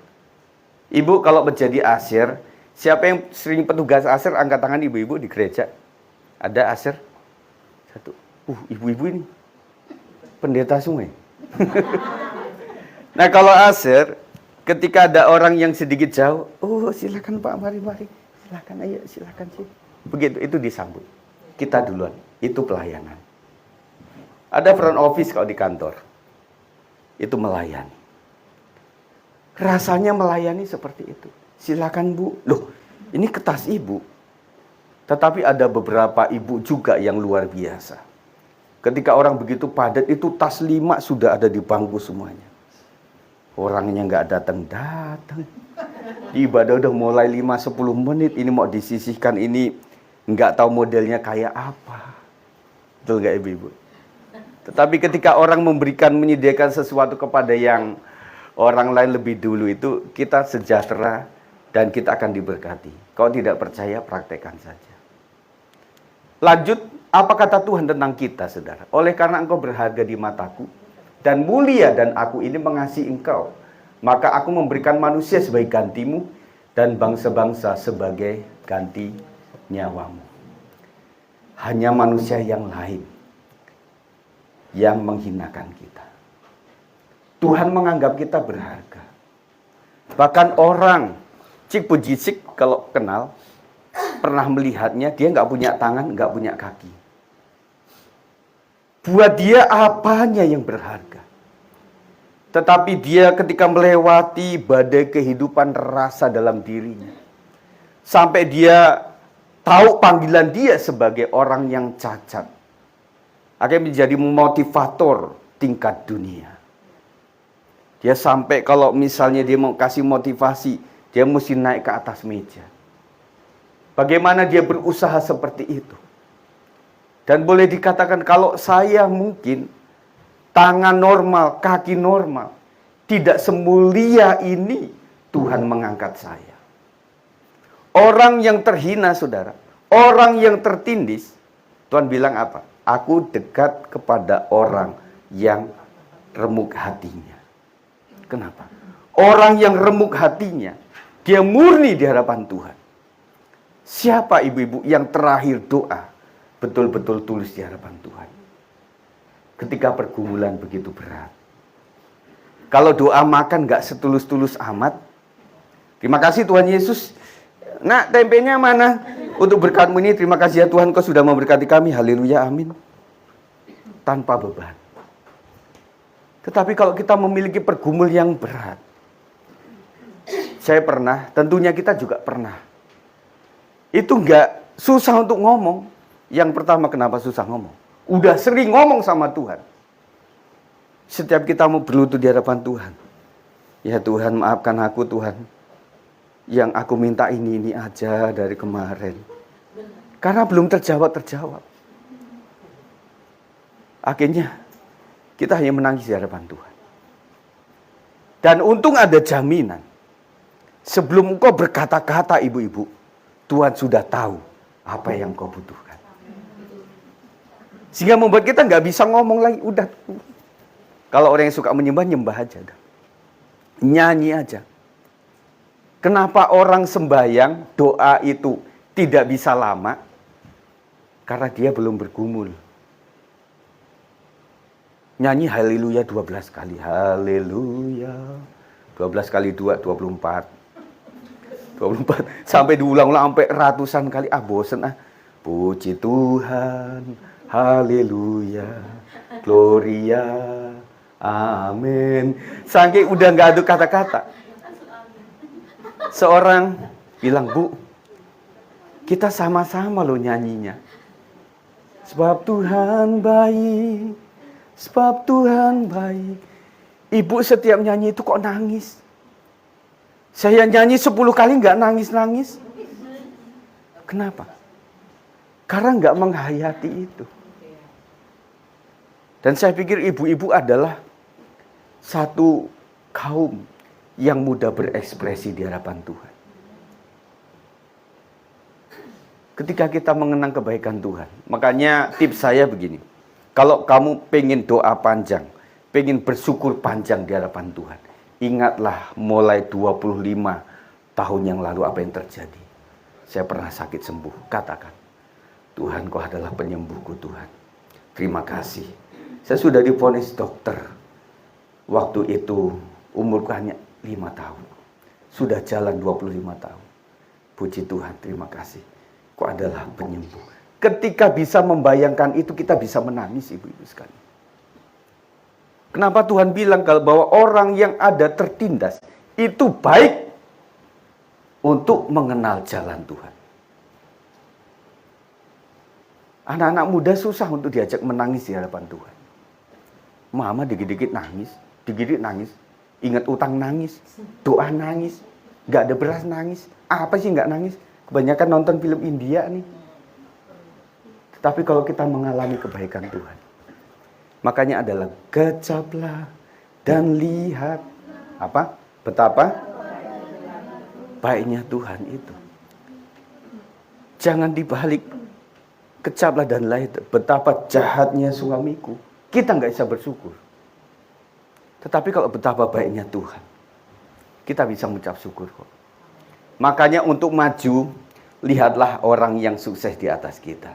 Speaker 1: Ibu kalau menjadi asir, siapa yang sering petugas asir, angkat tangan ibu-ibu di gereja. Ada asir? Satu. Ibu-ibu ini. Pendeta sungai. Nah kalau asir, ketika ada orang yang sedikit jauh, silakan Pak, mari. Silakan, ayo, silakan sih. Begitu, itu disambut. Kita duluan, itu pelayanan. Ada front office kalau di kantor. Itu melayani. Rasanya melayani seperti itu. Silakan Bu. Loh, ini kertas ibu. Tetapi ada beberapa ibu juga yang luar biasa. Ketika orang begitu padat, itu tas 5 sudah ada di bangku semuanya. Orangnya nggak datang. Di ibadah udah mulai 5-10 menit. Ini mau disisihkan, ini nggak tahu modelnya kayak apa. Betul nggak ibu-ibu? Tetapi ketika orang menyediakan sesuatu kepada yang orang lain lebih dulu, itu kita sejahtera dan kita akan diberkati. Kalau tidak percaya, praktekkan saja. Lanjut, apa kata Tuhan tentang kita, saudara? Oleh karena engkau berharga di mataku, dan mulia dan aku ini mengasihi engkau, maka aku memberikan manusia sebagai gantimu, dan bangsa-bangsa sebagai ganti nyawamu. Hanya manusia yang lain yang menghinakan kita. Tuhan menganggap kita berharga. Bahkan orang Cik Pujisik kalau kenal, pernah melihatnya, dia nggak punya tangan, nggak punya kaki. Buat dia apanya yang berharga. Tetapi dia ketika melewati badai kehidupan rasa dalam dirinya, sampai dia tahu panggilan dia sebagai orang yang cacat, akhirnya menjadi motivator tingkat dunia. Dia sampai kalau misalnya dia mau kasih motivasi, dia mesti naik ke atas meja. Bagaimana dia berusaha seperti itu. Dan boleh dikatakan kalau saya mungkin tangan normal, kaki normal, tidak semulia ini, Tuhan mengangkat saya. Orang yang terhina, saudara, orang yang tertindis, Tuhan bilang apa? Aku dekat kepada orang yang remuk hatinya. Kenapa? Orang yang remuk hatinya, dia murni di hadapan Tuhan. Siapa ibu-ibu yang terakhir doa betul-betul tulus di hadapan Tuhan? Ketika pergumulan begitu berat. Kalau doa makan gak setulus-tulus amat. Terima kasih Tuhan Yesus. Nak, tempenya mana? Untuk berkat-Mu ini, terima kasih ya Tuhan, Kau sudah memberkati kami. Haleluya, amin. Tanpa beban. Tetapi kalau kita memiliki pergumul yang berat, saya pernah, tentunya kita juga pernah. Itu enggak susah untuk ngomong. Yang pertama, kenapa susah ngomong? Udah sering ngomong sama Tuhan. Setiap kita mau berlutut di hadapan Tuhan. Ya Tuhan, maafkan aku Tuhan. Yang aku minta ini aja dari kemarin. Karena belum terjawab. Akhirnya, kita hanya menangis di hadapan Tuhan. Dan untung ada jaminan. Sebelum engkau berkata-kata ibu-ibu, Tuhan sudah tahu apa yang kau butuhkan. Sehingga membuat kita nggak bisa ngomong lagi. Udah. Kalau orang yang suka menyembah, nyembah aja. Nyanyi aja. Kenapa orang sembahyang, doa itu tidak bisa lama? Karena dia belum bergumul. Nyanyi haleluya 12 kali. Haleluya. 12 kali 2, 24. 24. Sampai diulang-ulang sampai ratusan kali. Bosen ah. Puji Tuhan. Haleluya. Gloria. Amin. Saking udah nggak ada kata-kata. Seorang bilang, Bu, kita sama-sama loh nyanyinya. Sebab Tuhan baik. Sebab Tuhan baik. Ibu setiap nyanyi itu kok nangis. Saya nyanyi 10 kali nggak nangis-nangis. Kenapa? Karena nggak menghayati itu. Dan saya pikir ibu-ibu adalah satu kaum yang mudah berekspresi di hadapan Tuhan. Ketika kita mengenang kebaikan Tuhan. Makanya tips saya begini. Kalau kamu pengen doa panjang, pengen bersyukur panjang di hadapan Tuhan, ingatlah mulai 25 tahun yang lalu apa yang terjadi. Saya pernah sakit sembuh. Katakan, Tuhan Kau adalah penyembuhku Tuhan. Terima kasih. Saya sudah divonis dokter. Waktu itu umurku hanya 5 tahun. Sudah jalan 25 tahun. Puji Tuhan, terima kasih. Kau adalah penyembuh. Ketika bisa membayangkan itu, kita bisa menangis ibu-ibu sekalian. Kenapa Tuhan bilang kalau bahwa orang yang ada tertindas itu baik untuk mengenal jalan Tuhan. Anak-anak muda susah untuk diajak menangis di hadapan Tuhan. Mama dikit-dikit nangis, dikit-dikit nangis. Ingat utang nangis, doa nangis, gak ada beras nangis. Apa sih gak nangis? Kebanyakan nonton film India nih. Tetapi kalau kita mengalami kebaikan Tuhan, Makanya adalah kecaplah dan lihat apa? Betapa baiknya Tuhan itu. Jangan dibalik, kecaplah dan lihat betapa jahatnya suamiku. Kita nggak bisa bersyukur. Tetapi kalau betapa baiknya Tuhan, kita bisa mengucap syukur kok. Makanya untuk maju, lihatlah orang yang sukses di atas kita.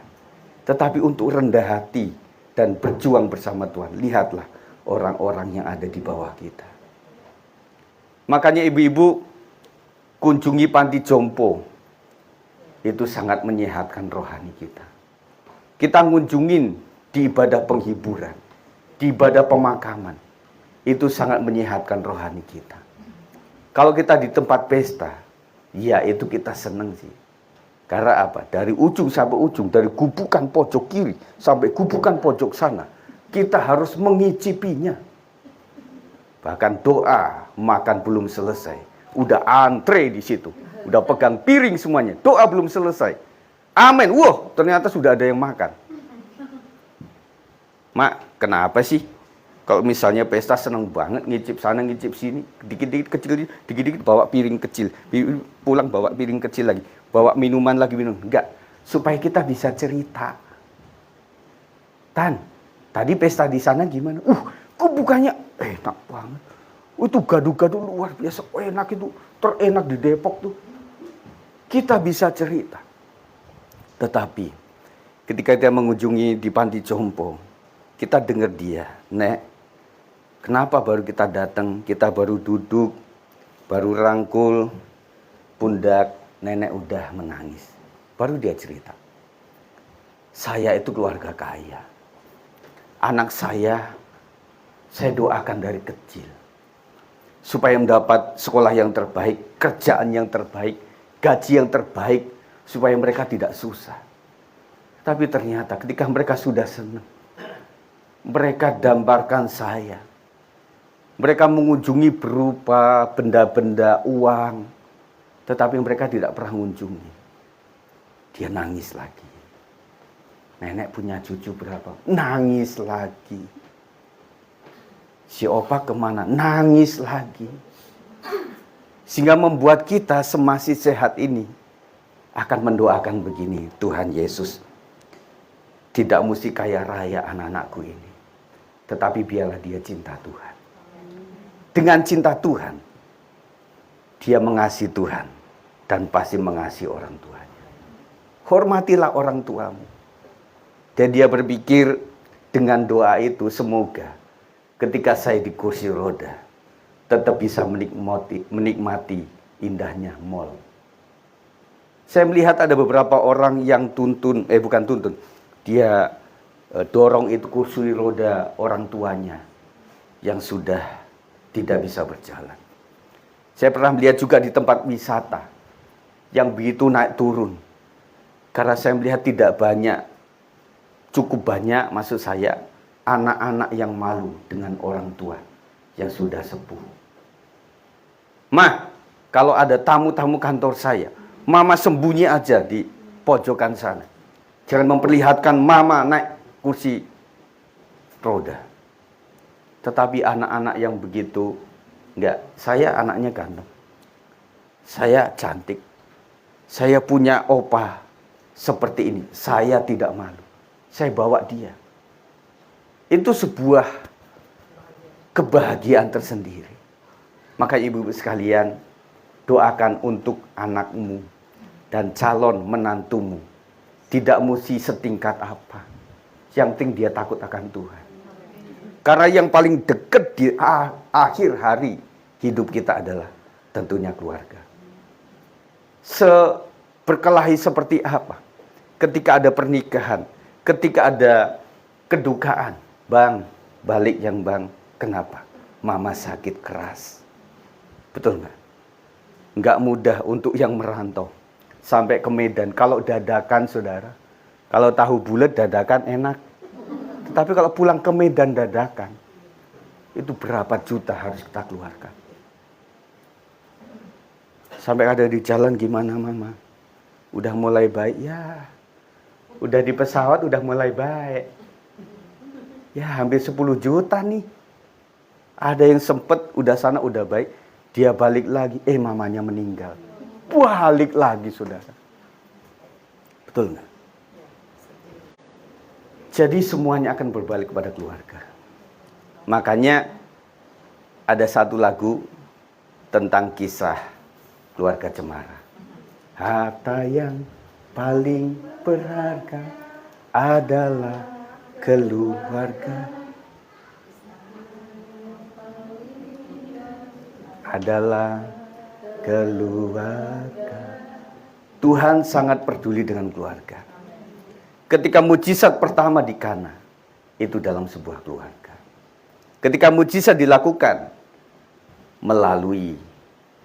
Speaker 1: Tetapi untuk rendah hati dan berjuang bersama Tuhan, lihatlah orang-orang yang ada di bawah kita. Makanya ibu-ibu, kunjungi panti jompo. Itu sangat menyehatkan rohani kita. Kita ngunjungin di ibadah penghiburan, di ibadah pemakaman. Itu sangat menyehatkan rohani kita. Kalau kita di tempat pesta, ya itu kita seneng sih. Karena apa? Dari ujung sampai ujung, dari gubukan pojok kiri sampai gubukan pojok sana, kita harus mengicipinya. Bahkan doa, makan belum selesai, udah antre di situ. Udah pegang piring semuanya. Doa belum selesai. Amin. Wah, ternyata sudah ada yang makan. Mak, kenapa sih? Kalau misalnya pesta seneng banget ngicip sana, ngicip sini. Dikit-dikit kecil, dikit-dikit bawa piring kecil. Pulang bawa piring kecil lagi. Bawa minuman lagi, minum. Enggak. Supaya kita bisa cerita. Tan, tadi pesta di sana gimana? Kok bukannya enak banget. Itu gaduh-gaduh luar biasa. Enak itu. Terenak di Depok tuh. Kita bisa cerita. Tetapi ketika dia mengunjungi di panti jompo, kita dengar dia, Nek, kenapa baru kita datang, kita baru duduk, baru rangkul, pundak nenek udah menangis. Baru dia cerita, saya itu keluarga kaya. Anak saya doakan dari kecil. Supaya mendapat sekolah yang terbaik, kerjaan yang terbaik, gaji yang terbaik, supaya mereka tidak susah. Tapi ternyata ketika mereka sudah senang, mereka damparkan saya. Mereka mengunjungi berupa benda-benda uang, tetapi mereka tidak pernah mengunjungi. Dia nangis lagi. Nenek punya cucu berapa? Nangis lagi. Si opa kemana? Nangis lagi. Sehingga membuat kita semasih sehat ini akan mendoakan begini, Tuhan Yesus, tidak mesti kaya raya anak-anakku ini, tetapi biarlah dia cinta Tuhan. Dengan cinta Tuhan, dia mengasihi Tuhan dan pasti mengasihi orang tuanya. Hormatilah orang tuamu. Dan dia berpikir dengan doa itu, semoga ketika saya di kursi roda, tetap bisa menikmati indahnya mall. Saya melihat ada beberapa orang yang dia dorong itu kursi roda orang tuanya yang sudah tidak bisa berjalan. Saya pernah melihat juga di tempat wisata yang begitu naik turun. Karena saya melihat cukup banyak maksud saya, anak-anak yang malu dengan orang tua yang sudah sepuh. Ma, kalau ada tamu-tamu kantor saya, mama sembunyi aja di pojokan sana. Jangan memperlihatkan mama naik kursi roda. Tetapi anak-anak yang begitu, enggak, saya anaknya ganteng. Saya cantik. Saya punya opa seperti ini. Saya tidak malu. Saya bawa dia. Itu sebuah kebahagiaan tersendiri. Maka ibu-ibu sekalian, doakan untuk anakmu dan calon menantumu. Tidak mesti setingkat apa. Yang penting dia takut akan Tuhan. Karena yang paling dekat di akhir hari hidup kita adalah tentunya keluarga. Berkelahi seperti apa? Ketika ada pernikahan, ketika ada kedukaan. Bang, balik yang bang. Kenapa? Mama sakit keras. Betul nggak? Nggak mudah untuk yang merantau sampai ke Medan. Kalau dadakan, saudara, kalau tahu bulat dadakan enak. Tetapi kalau pulang ke Medan dadakan, itu berapa juta harus kita keluarkan. Sampai ada di jalan, gimana mama? Udah mulai baik? Ya, udah di pesawat udah mulai baik. Ya hampir 10 juta nih. Ada yang sempet udah sana udah baik, dia balik lagi, mamanya meninggal. Balik lagi saudara. Betul nggak? Jadi semuanya akan berbalik kepada keluarga. Makanya ada satu lagu tentang kisah keluarga Cemara. Harta yang paling berharga adalah keluarga. Adalah keluarga. Tuhan sangat peduli dengan keluarga. Ketika mujizat pertama di Kana, itu dalam sebuah keluarga. Ketika mujizat dilakukan melalui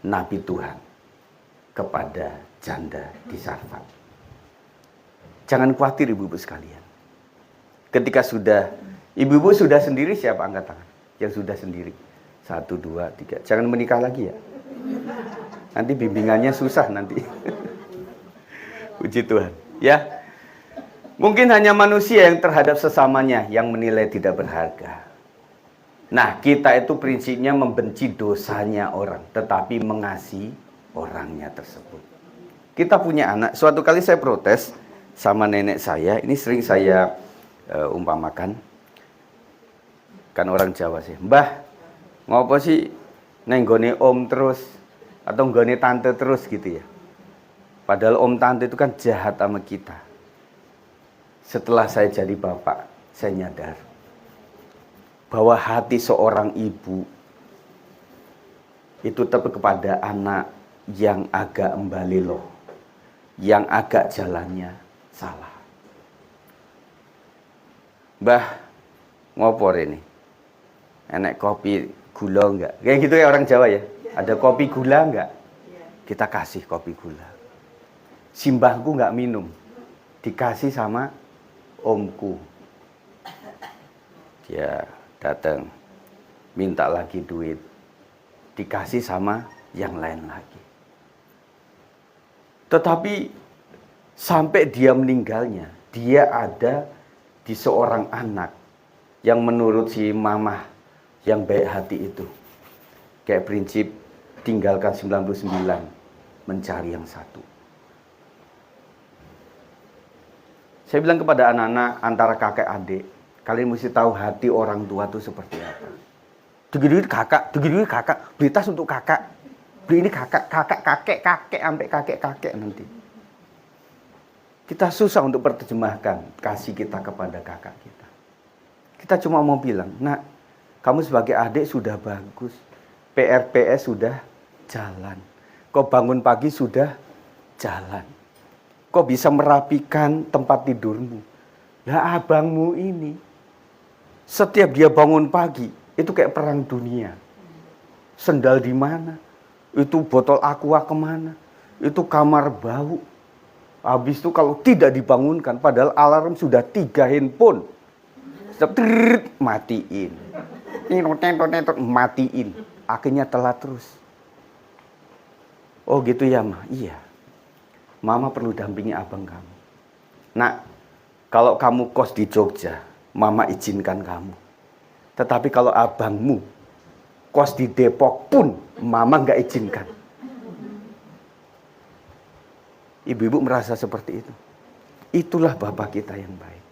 Speaker 1: Nabi Tuhan kepada janda di Sarfat. Jangan khawatir ibu-ibu sekalian. Ketika sudah, ibu-ibu sudah sendiri, siapa angkat tangan? Yang sudah sendiri. 1, 2, 3. Jangan menikah lagi ya. Nanti bimbingannya susah nanti. Puji Tuhan. Ya. Mungkin hanya manusia yang terhadap sesamanya yang menilai tidak berharga. Nah, kita itu prinsipnya membenci dosanya orang, tetapi mengasihi orangnya tersebut. Kita punya anak. Suatu kali saya protes sama nenek saya. Ini sering saya umpamakan. Kan orang Jawa sih. Mbah, ngopo sih nenggone om terus atau nggone tante terus gitu ya. Padahal om tante itu kan jahat sama kita. Setelah saya jadi bapak, saya nyadar bahwa hati seorang ibu itu tetap kepada anak yang agak embaliloh, yang agak jalannya salah. Mbah, ngopo ini? Enek kopi gula enggak? Kayak gitu ya orang Jawa ya. Ada kopi gula enggak? Kita kasih kopi gula. Simbahku enggak minum. Dikasih sama omku. Dia datang minta lagi duit. Dikasih sama yang lain lagi. Tetapi sampai dia meninggalnya, dia ada di seorang anak yang menurut si mamah yang baik hati itu. Kayak prinsip tinggalkan 99, mencari yang satu. Saya bilang kepada anak-anak antara kakek adik, kalian mesti tahu hati orang tua itu seperti apa. Dikit-dikit kakak, beli tas untuk kakak. Beli ini kakak, kakek, sampai kakek nanti. Kita susah untuk terjemahkan kasih kita kepada kakak kita. Kita cuma mau bilang, nak, kamu sebagai adik sudah bagus. PRPS sudah jalan. Kau bangun pagi sudah jalan. Kau bisa merapikan tempat tidurmu. Lah abangmu ini, setiap dia bangun pagi, itu kayak perang dunia. Sendal di mana? Itu botol aqua kemana? Itu kamar bau. Habis itu kalau tidak dibangunkan, padahal alarm sudah 3 handphone. Matiin. Matiin. Akhirnya telat terus. Oh gitu ya, Ma? Iya. Mama perlu dampingi abang kamu. Nak, kalau kamu kos di Jogja, Mama izinkan kamu. Tetapi kalau abangmu kos di Depok pun, Mama nggak izinkan. Ibu-ibu merasa seperti itu. Itulah Bapak kita yang baik.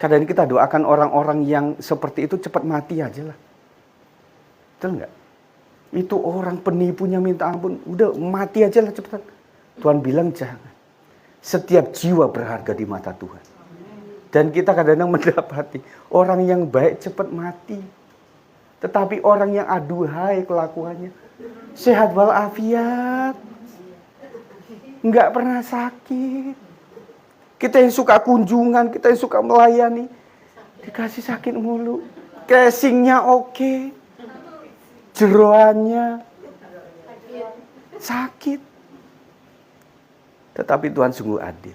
Speaker 1: Kadang kita doakan orang-orang yang seperti itu cepat mati aja lah. Betul nggak? Itu orang penipunya minta ampun, udah mati aja lah cepat. Tuhan bilang jangan. Setiap jiwa berharga di mata Tuhan. Dan kita kadang-kadang mendapati orang yang baik cepat mati. Tetapi orang yang aduhai kelakuannya, sehat walafiat, nggak pernah sakit. Kita yang suka kunjungan, kita yang suka melayani, dikasih sakit mulu. Casingnya oke, jeroannya sakit. Tetapi Tuhan sungguh adil.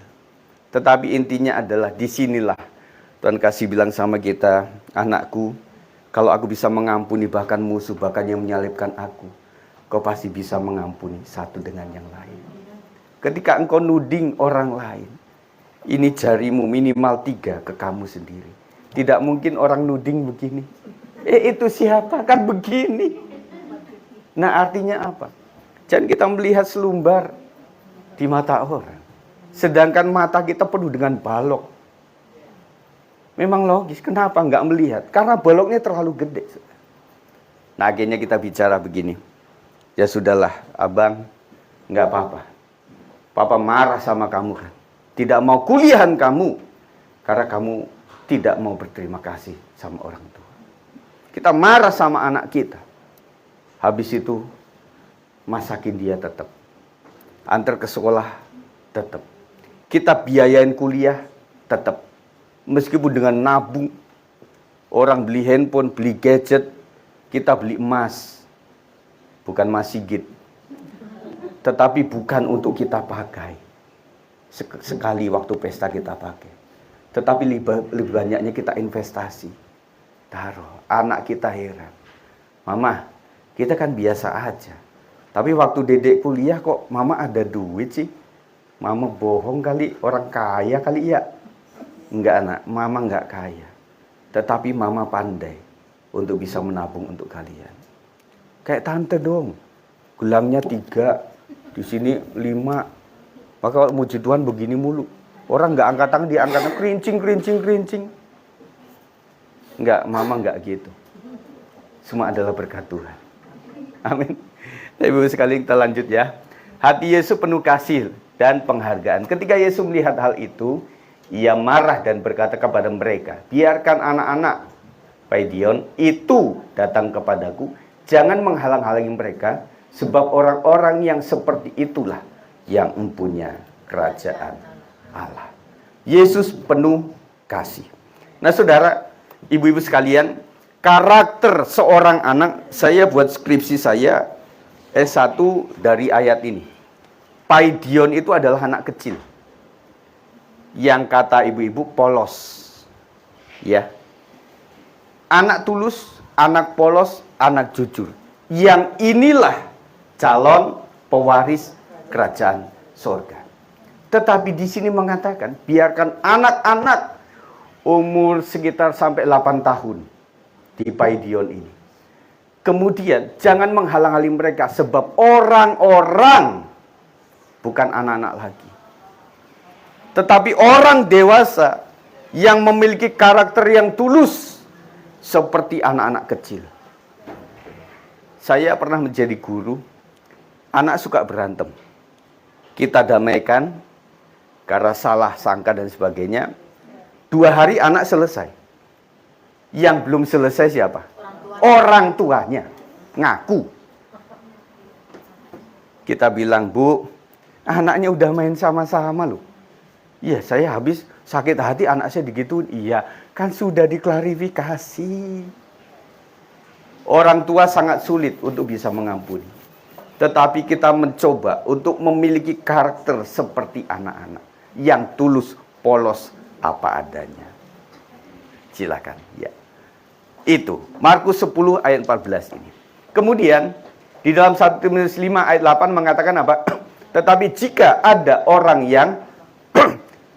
Speaker 1: Tetapi intinya adalah disinilah Tuhan kasih bilang sama kita, anakku, kalau aku bisa mengampuni bahkan musuh, bahkan yang menyalibkan aku, kau pasti bisa mengampuni satu dengan yang lain. Ketika engkau nuding orang lain, ini jarimu minimal 3 ke kamu sendiri. Tidak mungkin orang nuding begini. Itu siapa? Kan begini. Nah, artinya apa? Jangan kita melihat selumbar di mata orang. Sedangkan mata kita penuh dengan balok. Memang logis, kenapa nggak melihat? Karena baloknya terlalu gede. Nah, akhirnya kita bicara begini. Ya sudahlah, abang, nggak apa-apa. Papa marah sama kamu kan. Tidak mau kuliahan kamu. Karena kamu tidak mau berterima kasih sama orang tua. Kita marah sama anak kita. Habis itu, masakin dia tetap. Antar ke sekolah, tetap. Kita biayain kuliah, tetap. Meskipun dengan nabung, orang beli handphone, beli gadget, kita beli emas. Bukan emas sigit. Tetapi bukan untuk kita pakai. Sekali waktu pesta kita pakai. Tetapi lebih banyaknya kita investasi. Taruh, anak kita heran. Mama, kita kan biasa aja. Tapi waktu dedek kuliah kok mama ada duit sih? Mama bohong kali, orang kaya kali ya? Enggak anak, mama enggak kaya. Tetapi mama pandai untuk bisa menabung untuk kalian. Kayak tante dong. Gelangnya 3, di sini 5. Maka kalau muji Tuhan begini mulu. Orang enggak angkat tangan, dia angkat tangan, kerincing. Enggak, mama enggak gitu. Semua adalah berkat Tuhan. Amin. Ibu sekalian kita lanjut ya. Hati Yesus penuh kasih dan penghargaan. Ketika Yesus melihat hal itu, ia marah dan berkata kepada mereka, biarkan anak-anak Paidion itu datang kepadaku. Jangan menghalang-halangi mereka, sebab orang-orang yang seperti itulah yang mempunyai kerajaan Allah. Yesus penuh kasih. Nah saudara, ibu-ibu sekalian, karakter seorang anak, saya buat skripsi saya S1 dari ayat ini. Paidion itu adalah anak kecil. Yang kata ibu-ibu polos. Ya. Anak tulus, anak polos, anak jujur. Yang inilah calon pewaris kerajaan surga. Tetapi di sini mengatakan, biarkan anak-anak umur sekitar sampai 8 tahun di Paidion ini. Kemudian jangan menghalang-halangi mereka, sebab orang-orang bukan anak-anak lagi. Tetapi orang dewasa yang memiliki karakter yang tulus seperti anak-anak kecil. Saya pernah menjadi guru, anak suka berantem. Kita damaikan karena salah sangka dan sebagainya. 2 hari anak selesai. Yang belum selesai siapa? Orang tuanya. Ngaku. Kita bilang, Bu, anaknya udah main sama-sama loh. Iya, saya habis sakit hati anak saya digituin. Iya, kan sudah diklarifikasi. Orang tua sangat sulit untuk bisa mengampuni. Tetapi kita mencoba untuk memiliki karakter seperti anak-anak. Yang tulus, polos, apa adanya. Silakan, ya. Itu, Markus 10 ayat 14 ini. Kemudian, di dalam 1 Timotius 5 ayat 8 mengatakan apa? Tetapi jika ada orang yang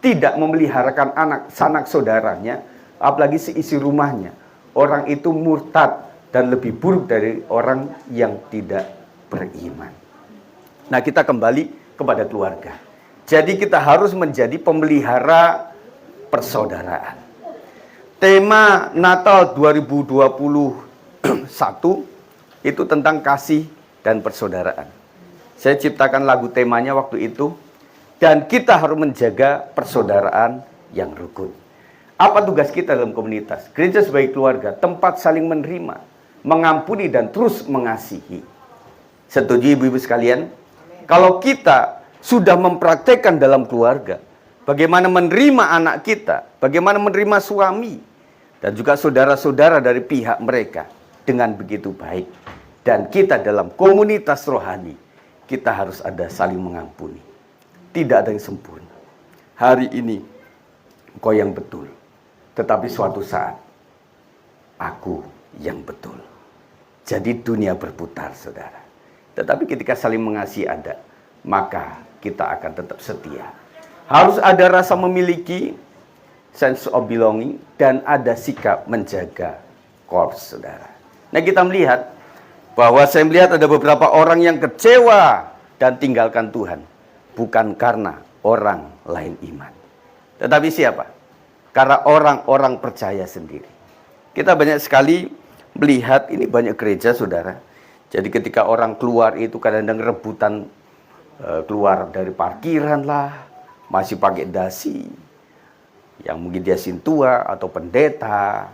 Speaker 1: tidak memeliharakan sanak saudaranya, apalagi seisi rumahnya, orang itu murtad dan lebih buruk dari orang yang tidak beriman. Nah, kita kembali kepada keluarga. Jadi kita harus menjadi pemelihara persaudaraan. Tema Natal 2021 itu tentang kasih dan persaudaraan. Saya ciptakan lagu temanya waktu itu. Dan kita harus menjaga persaudaraan yang rukun. Apa tugas kita dalam komunitas? Gereja sebagai keluarga, tempat saling menerima, mengampuni dan terus mengasihi. Setuju ibu-ibu sekalian? Kalau kita sudah mempraktekkan dalam keluarga, bagaimana menerima anak kita, bagaimana menerima suami, dan juga saudara-saudara dari pihak mereka dengan begitu baik. Dan kita dalam komunitas rohani, kita harus ada saling mengampuni. Tidak ada yang sempurna. Hari ini, engkau yang betul. Tetapi suatu saat, aku yang betul. Jadi dunia berputar, saudara. Tetapi ketika saling mengasihi ada, maka kita akan tetap setia. Harus ada rasa memiliki, sense of belonging, dan ada sikap menjaga korps, saudara. Nah, kita melihat bahwa saya melihat ada beberapa orang yang kecewa dan tinggalkan Tuhan, bukan karena orang lain iman. Tetapi siapa? Karena orang-orang percaya sendiri. Kita banyak sekali melihat ini banyak gereja, saudara. Jadi ketika orang keluar itu kadang-kadang rebutan keluar dari parkiran lah, masih pakai dasi, yang mungkin dia sintua atau pendeta,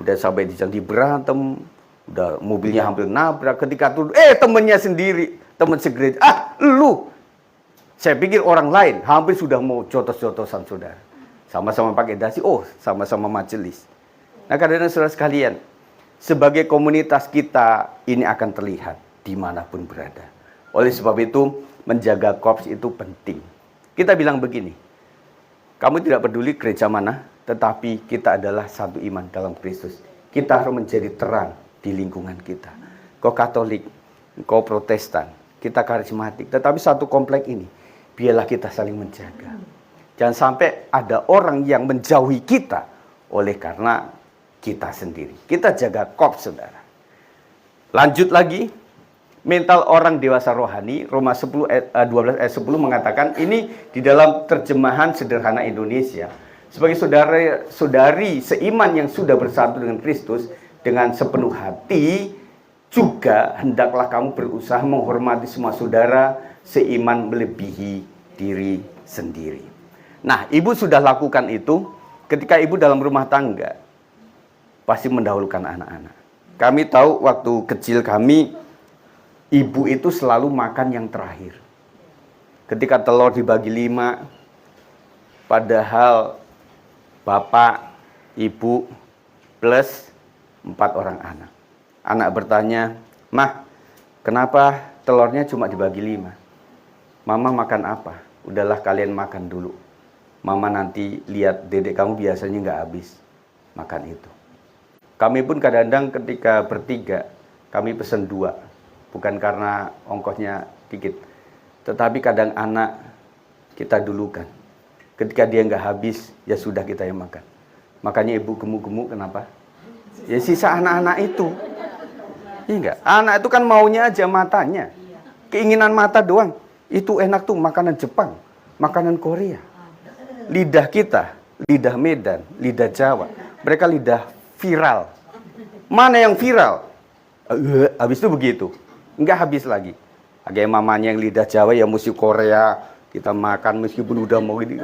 Speaker 1: udah sampai di berantem, udah mobilnya hampir nabrak, ketika turun, temennya sendiri, temen segereja, lu, saya pikir orang lain, hampir sudah mau jotos-jotosan, saudara, sama-sama pakai dasi, sama-sama majelis. Nah, kadang-kadang saudara sekalian, sebagai komunitas kita ini akan terlihat dimanapun berada. Oleh sebab itu, menjaga korps itu penting. Kita bilang begini, kamu tidak peduli gereja mana, tetapi kita adalah satu iman dalam Kristus. Kita harus menjadi terang di lingkungan kita. Kau Katolik, kau Protestan, kita karismatik, tetapi satu komplek ini, biarlah kita saling menjaga. Jangan sampai ada orang yang menjauhi kita oleh karena kita sendiri. Kita jaga korps, saudara. Lanjut lagi, mental orang dewasa rohani, Roma 12 ayat 10 mengatakan, ini di dalam terjemahan sederhana Indonesia, sebagai saudara-saudari seiman yang sudah bersatu dengan Kristus, dengan sepenuh hati, juga hendaklah kamu berusaha menghormati semua saudara seiman melebihi diri sendiri. Nah, ibu sudah lakukan itu ketika ibu dalam rumah tangga, pasti mendahulukan anak-anak. Kami tahu waktu kecil kami, ibu itu selalu makan yang terakhir. Ketika telur dibagi 5, padahal bapak, ibu, plus 4 orang anak. Anak bertanya, "Mah, kenapa telurnya cuma dibagi 5? Mama makan apa? Udahlah kalian makan dulu. Mama nanti lihat dedek kamu biasanya nggak habis makan itu." Kami pun kadang-kadang ketika bertiga, kami pesen 2. Bukan karena ongkosnya dikit. Tetapi kadang anak kita dulukan. Ketika dia nggak habis, ya sudah kita yang makan. Makanya ibu gemuk-gemuk, kenapa? Ya sisa anak-anak itu. Iya enggak? Anak itu kan maunya aja matanya. Keinginan mata doang. Itu enak tuh, makanan Jepang, makanan Korea. Lidah kita, lidah Medan, lidah Jawa. Mereka lidah viral. Mana yang viral? Habis itu begitu. Enggak habis lagi. Agak mamanya yang lidah Jawa ya mesti Korea. Kita makan meskipun udah mau ini.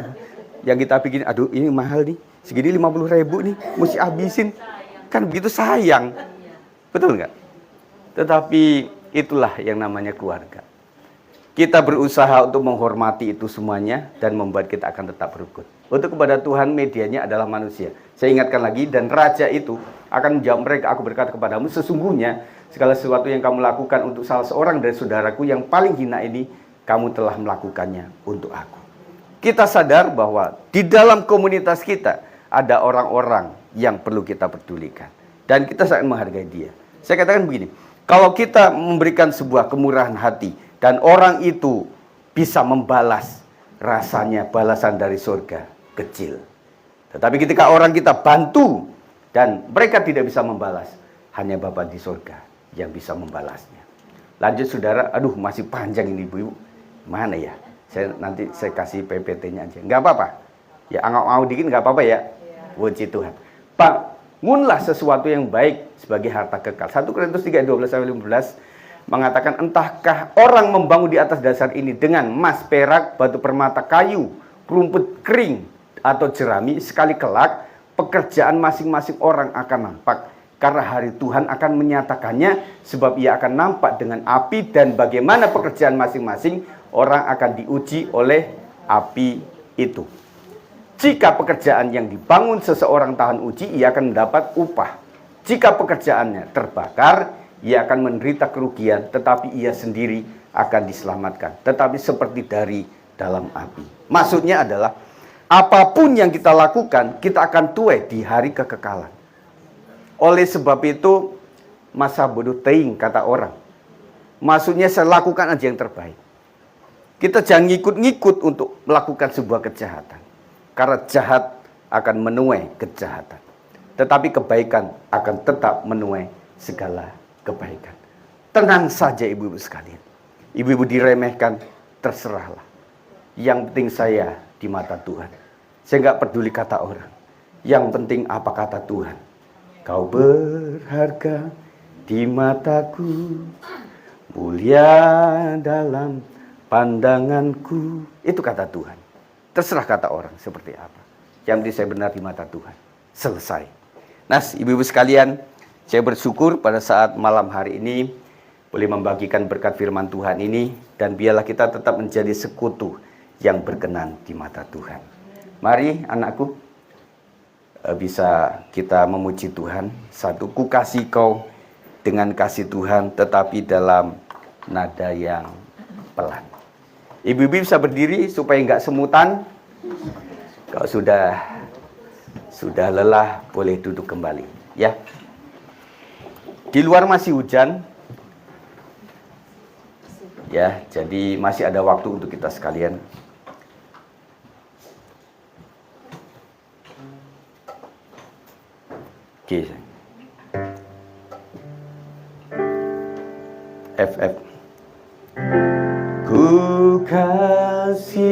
Speaker 1: Yang kita bikin, aduh ini mahal nih. Segini 50.000 nih. Mesti habisin. Kan begitu sayang. Betul enggak? Tetapi itulah yang namanya keluarga. Kita berusaha untuk menghormati itu semuanya dan membuat kita akan tetap berukut. Untuk kepada Tuhan medianya adalah manusia. Saya ingatkan lagi, dan raja itu akan menjawab mereka, aku berkata kepadamu, sesungguhnya segala sesuatu yang kamu lakukan untuk salah seorang dari saudaraku yang paling hina ini, kamu telah melakukannya untuk aku. Kita sadar bahwa di dalam komunitas kita ada orang-orang yang perlu kita pedulikan. Dan kita sangat menghargai dia. Saya katakan begini, kalau kita memberikan sebuah kemurahan hati, dan orang itu bisa membalas, rasanya balasan dari surga kecil. Tetapi ketika orang kita bantu dan mereka tidak bisa membalas, hanya Bapa di surga yang bisa membalasnya. Lanjut saudara, aduh masih panjang ini ibu-ibu. Mana ya? Nanti saya kasih PPT-nya aja. Enggak apa-apa. Ya angau-angau dikit enggak apa-apa ya. Puji Tuhan. Bangunlah sesuatu yang baik sebagai harta kekal. 1 Korintus 3:12-15 mengatakan, entahkah orang membangun di atas dasar ini dengan emas, perak, batu permata, kayu, rumput kering, atau jerami, sekali kelak pekerjaan masing-masing orang akan nampak. Karena hari Tuhan akan menyatakannya, sebab ia akan nampak dengan api, dan bagaimana pekerjaan masing-masing orang akan diuji oleh api itu. Jika pekerjaan yang dibangun seseorang tahan uji, ia akan mendapat upah. Jika pekerjaannya terbakar, ia akan menderita kerugian, tetapi ia sendiri akan diselamatkan. Tetapi seperti dari dalam api. Maksudnya adalah, apapun yang kita lakukan, kita akan tuai di hari kekekalan. Oleh sebab itu, masa bodoh teing, kata orang. Maksudnya saya lakukan aja yang terbaik. Kita jangan ngikut-ngikut untuk melakukan sebuah kejahatan. Karena jahat akan menuai kejahatan, tetapi kebaikan akan tetap menuai segala kebaikan. Tenang saja ibu-ibu sekalian. Ibu-ibu diremehkan, terserahlah. Yang penting saya di mata Tuhan. Saya nggak peduli kata orang. Yang penting apa kata Tuhan. Kau berharga di mataku, mulia dalam pandanganku. Itu kata Tuhan. Terserah kata orang seperti apa. Yang penting saya benar di mata Tuhan. Selesai. Nah, ibu-ibu sekalian, saya bersyukur pada saat malam hari ini boleh membagikan berkat firman Tuhan ini, dan biarlah kita tetap menjadi sekutu yang berkenan di mata Tuhan. Mari anakku, bisa kita memuji Tuhan. Satu, ku kasih kau dengan kasih Tuhan, tetapi dalam nada yang pelan. Ibu-ibu bisa berdiri supaya nggak semutan. Kalau sudah lelah, boleh duduk kembali, ya. Di luar masih hujan. Ya, jadi masih ada waktu untuk kita sekalian. Oke. FF. Ku kasih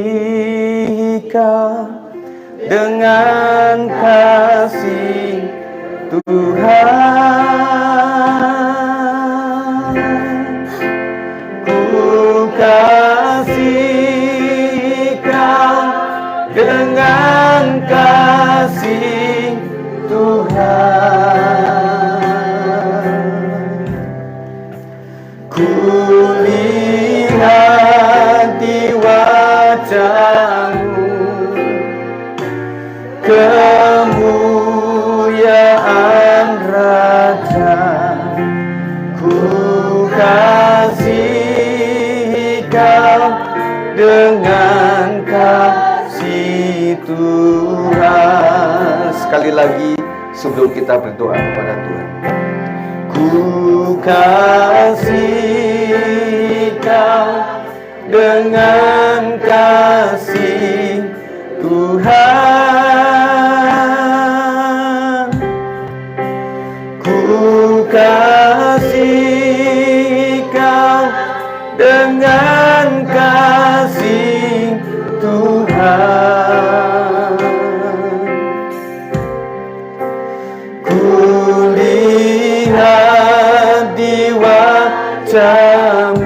Speaker 1: kau dengan kasih Tuhan. Kasih kau dengan kasih Tuhan. Ku lihat di wajahmu kemuliaan Raja. Ku kasih dengan kasih Tuhan. Sekali lagi sebelum kita berdoa kepada Tuhan. Ku kasih kau dengan kasih Tuhan. Ku kasih kau dengan kasih Tuhan. Ku lihat di wajahmu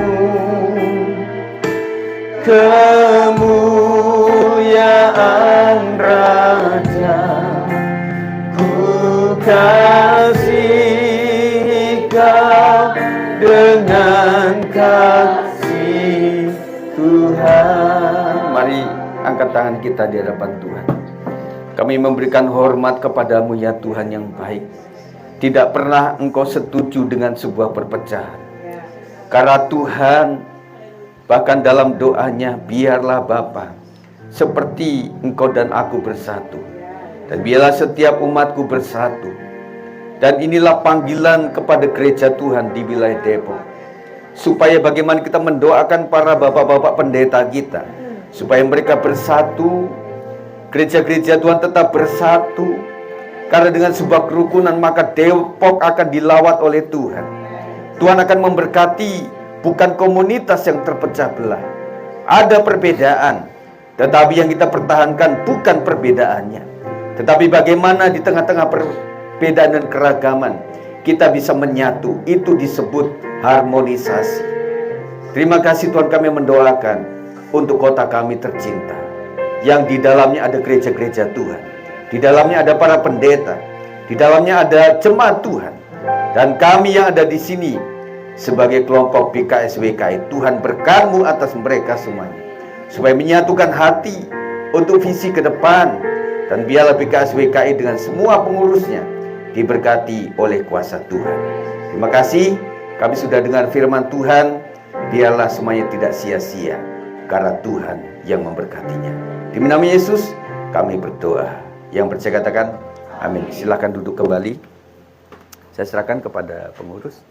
Speaker 1: kemuliaan Raja. Ku kasih kau dengan kasih Tuhan. Mari angkat tangan kita di hadapan Tuhan. Kami memberikan hormat kepadamu ya Tuhan yang baik. Tidak pernah Engkau setuju dengan sebuah perpecahan. Karena Tuhan, bahkan dalam doanya, biarlah Bapa, seperti Engkau dan aku bersatu, dan biarlah setiap umatku bersatu. Dan inilah panggilan kepada gereja Tuhan di wilayah Depok, supaya bagaimana kita mendoakan para bapak-bapak pendeta kita, supaya mereka bersatu, gereja-gereja Tuhan tetap bersatu. Karena dengan sebuah kerukunan maka Depok akan dilawat oleh Tuhan. Tuhan akan memberkati bukan komunitas yang terpecah belah. Ada perbedaan, tetapi yang kita pertahankan bukan perbedaannya, tetapi bagaimana di tengah-tengah perbedaan dan keragaman kita bisa menyatu. Itu disebut harmonisasi. Terima kasih Tuhan, kami mendoakan untuk kota kami tercinta, yang di dalamnya ada gereja-gereja Tuhan, di dalamnya ada para pendeta, di dalamnya ada jemaat Tuhan, dan kami yang ada di sini sebagai kelompok BKSWKI. Tuhan berkat-Mu atas mereka semuanya, supaya menyatukan hati untuk visi ke depan, dan biarlah BKSWKI dengan semua pengurusnya diberkati oleh kuasa Tuhan. Terima kasih, kami sudah dengar firman Tuhan. Biarlah semuanya tidak sia-sia, karena Tuhan yang memberkatinya. Di nama Yesus kami berdoa. Yang percaya katakan amin. Silakan duduk kembali. Saya serahkan kepada pengurus.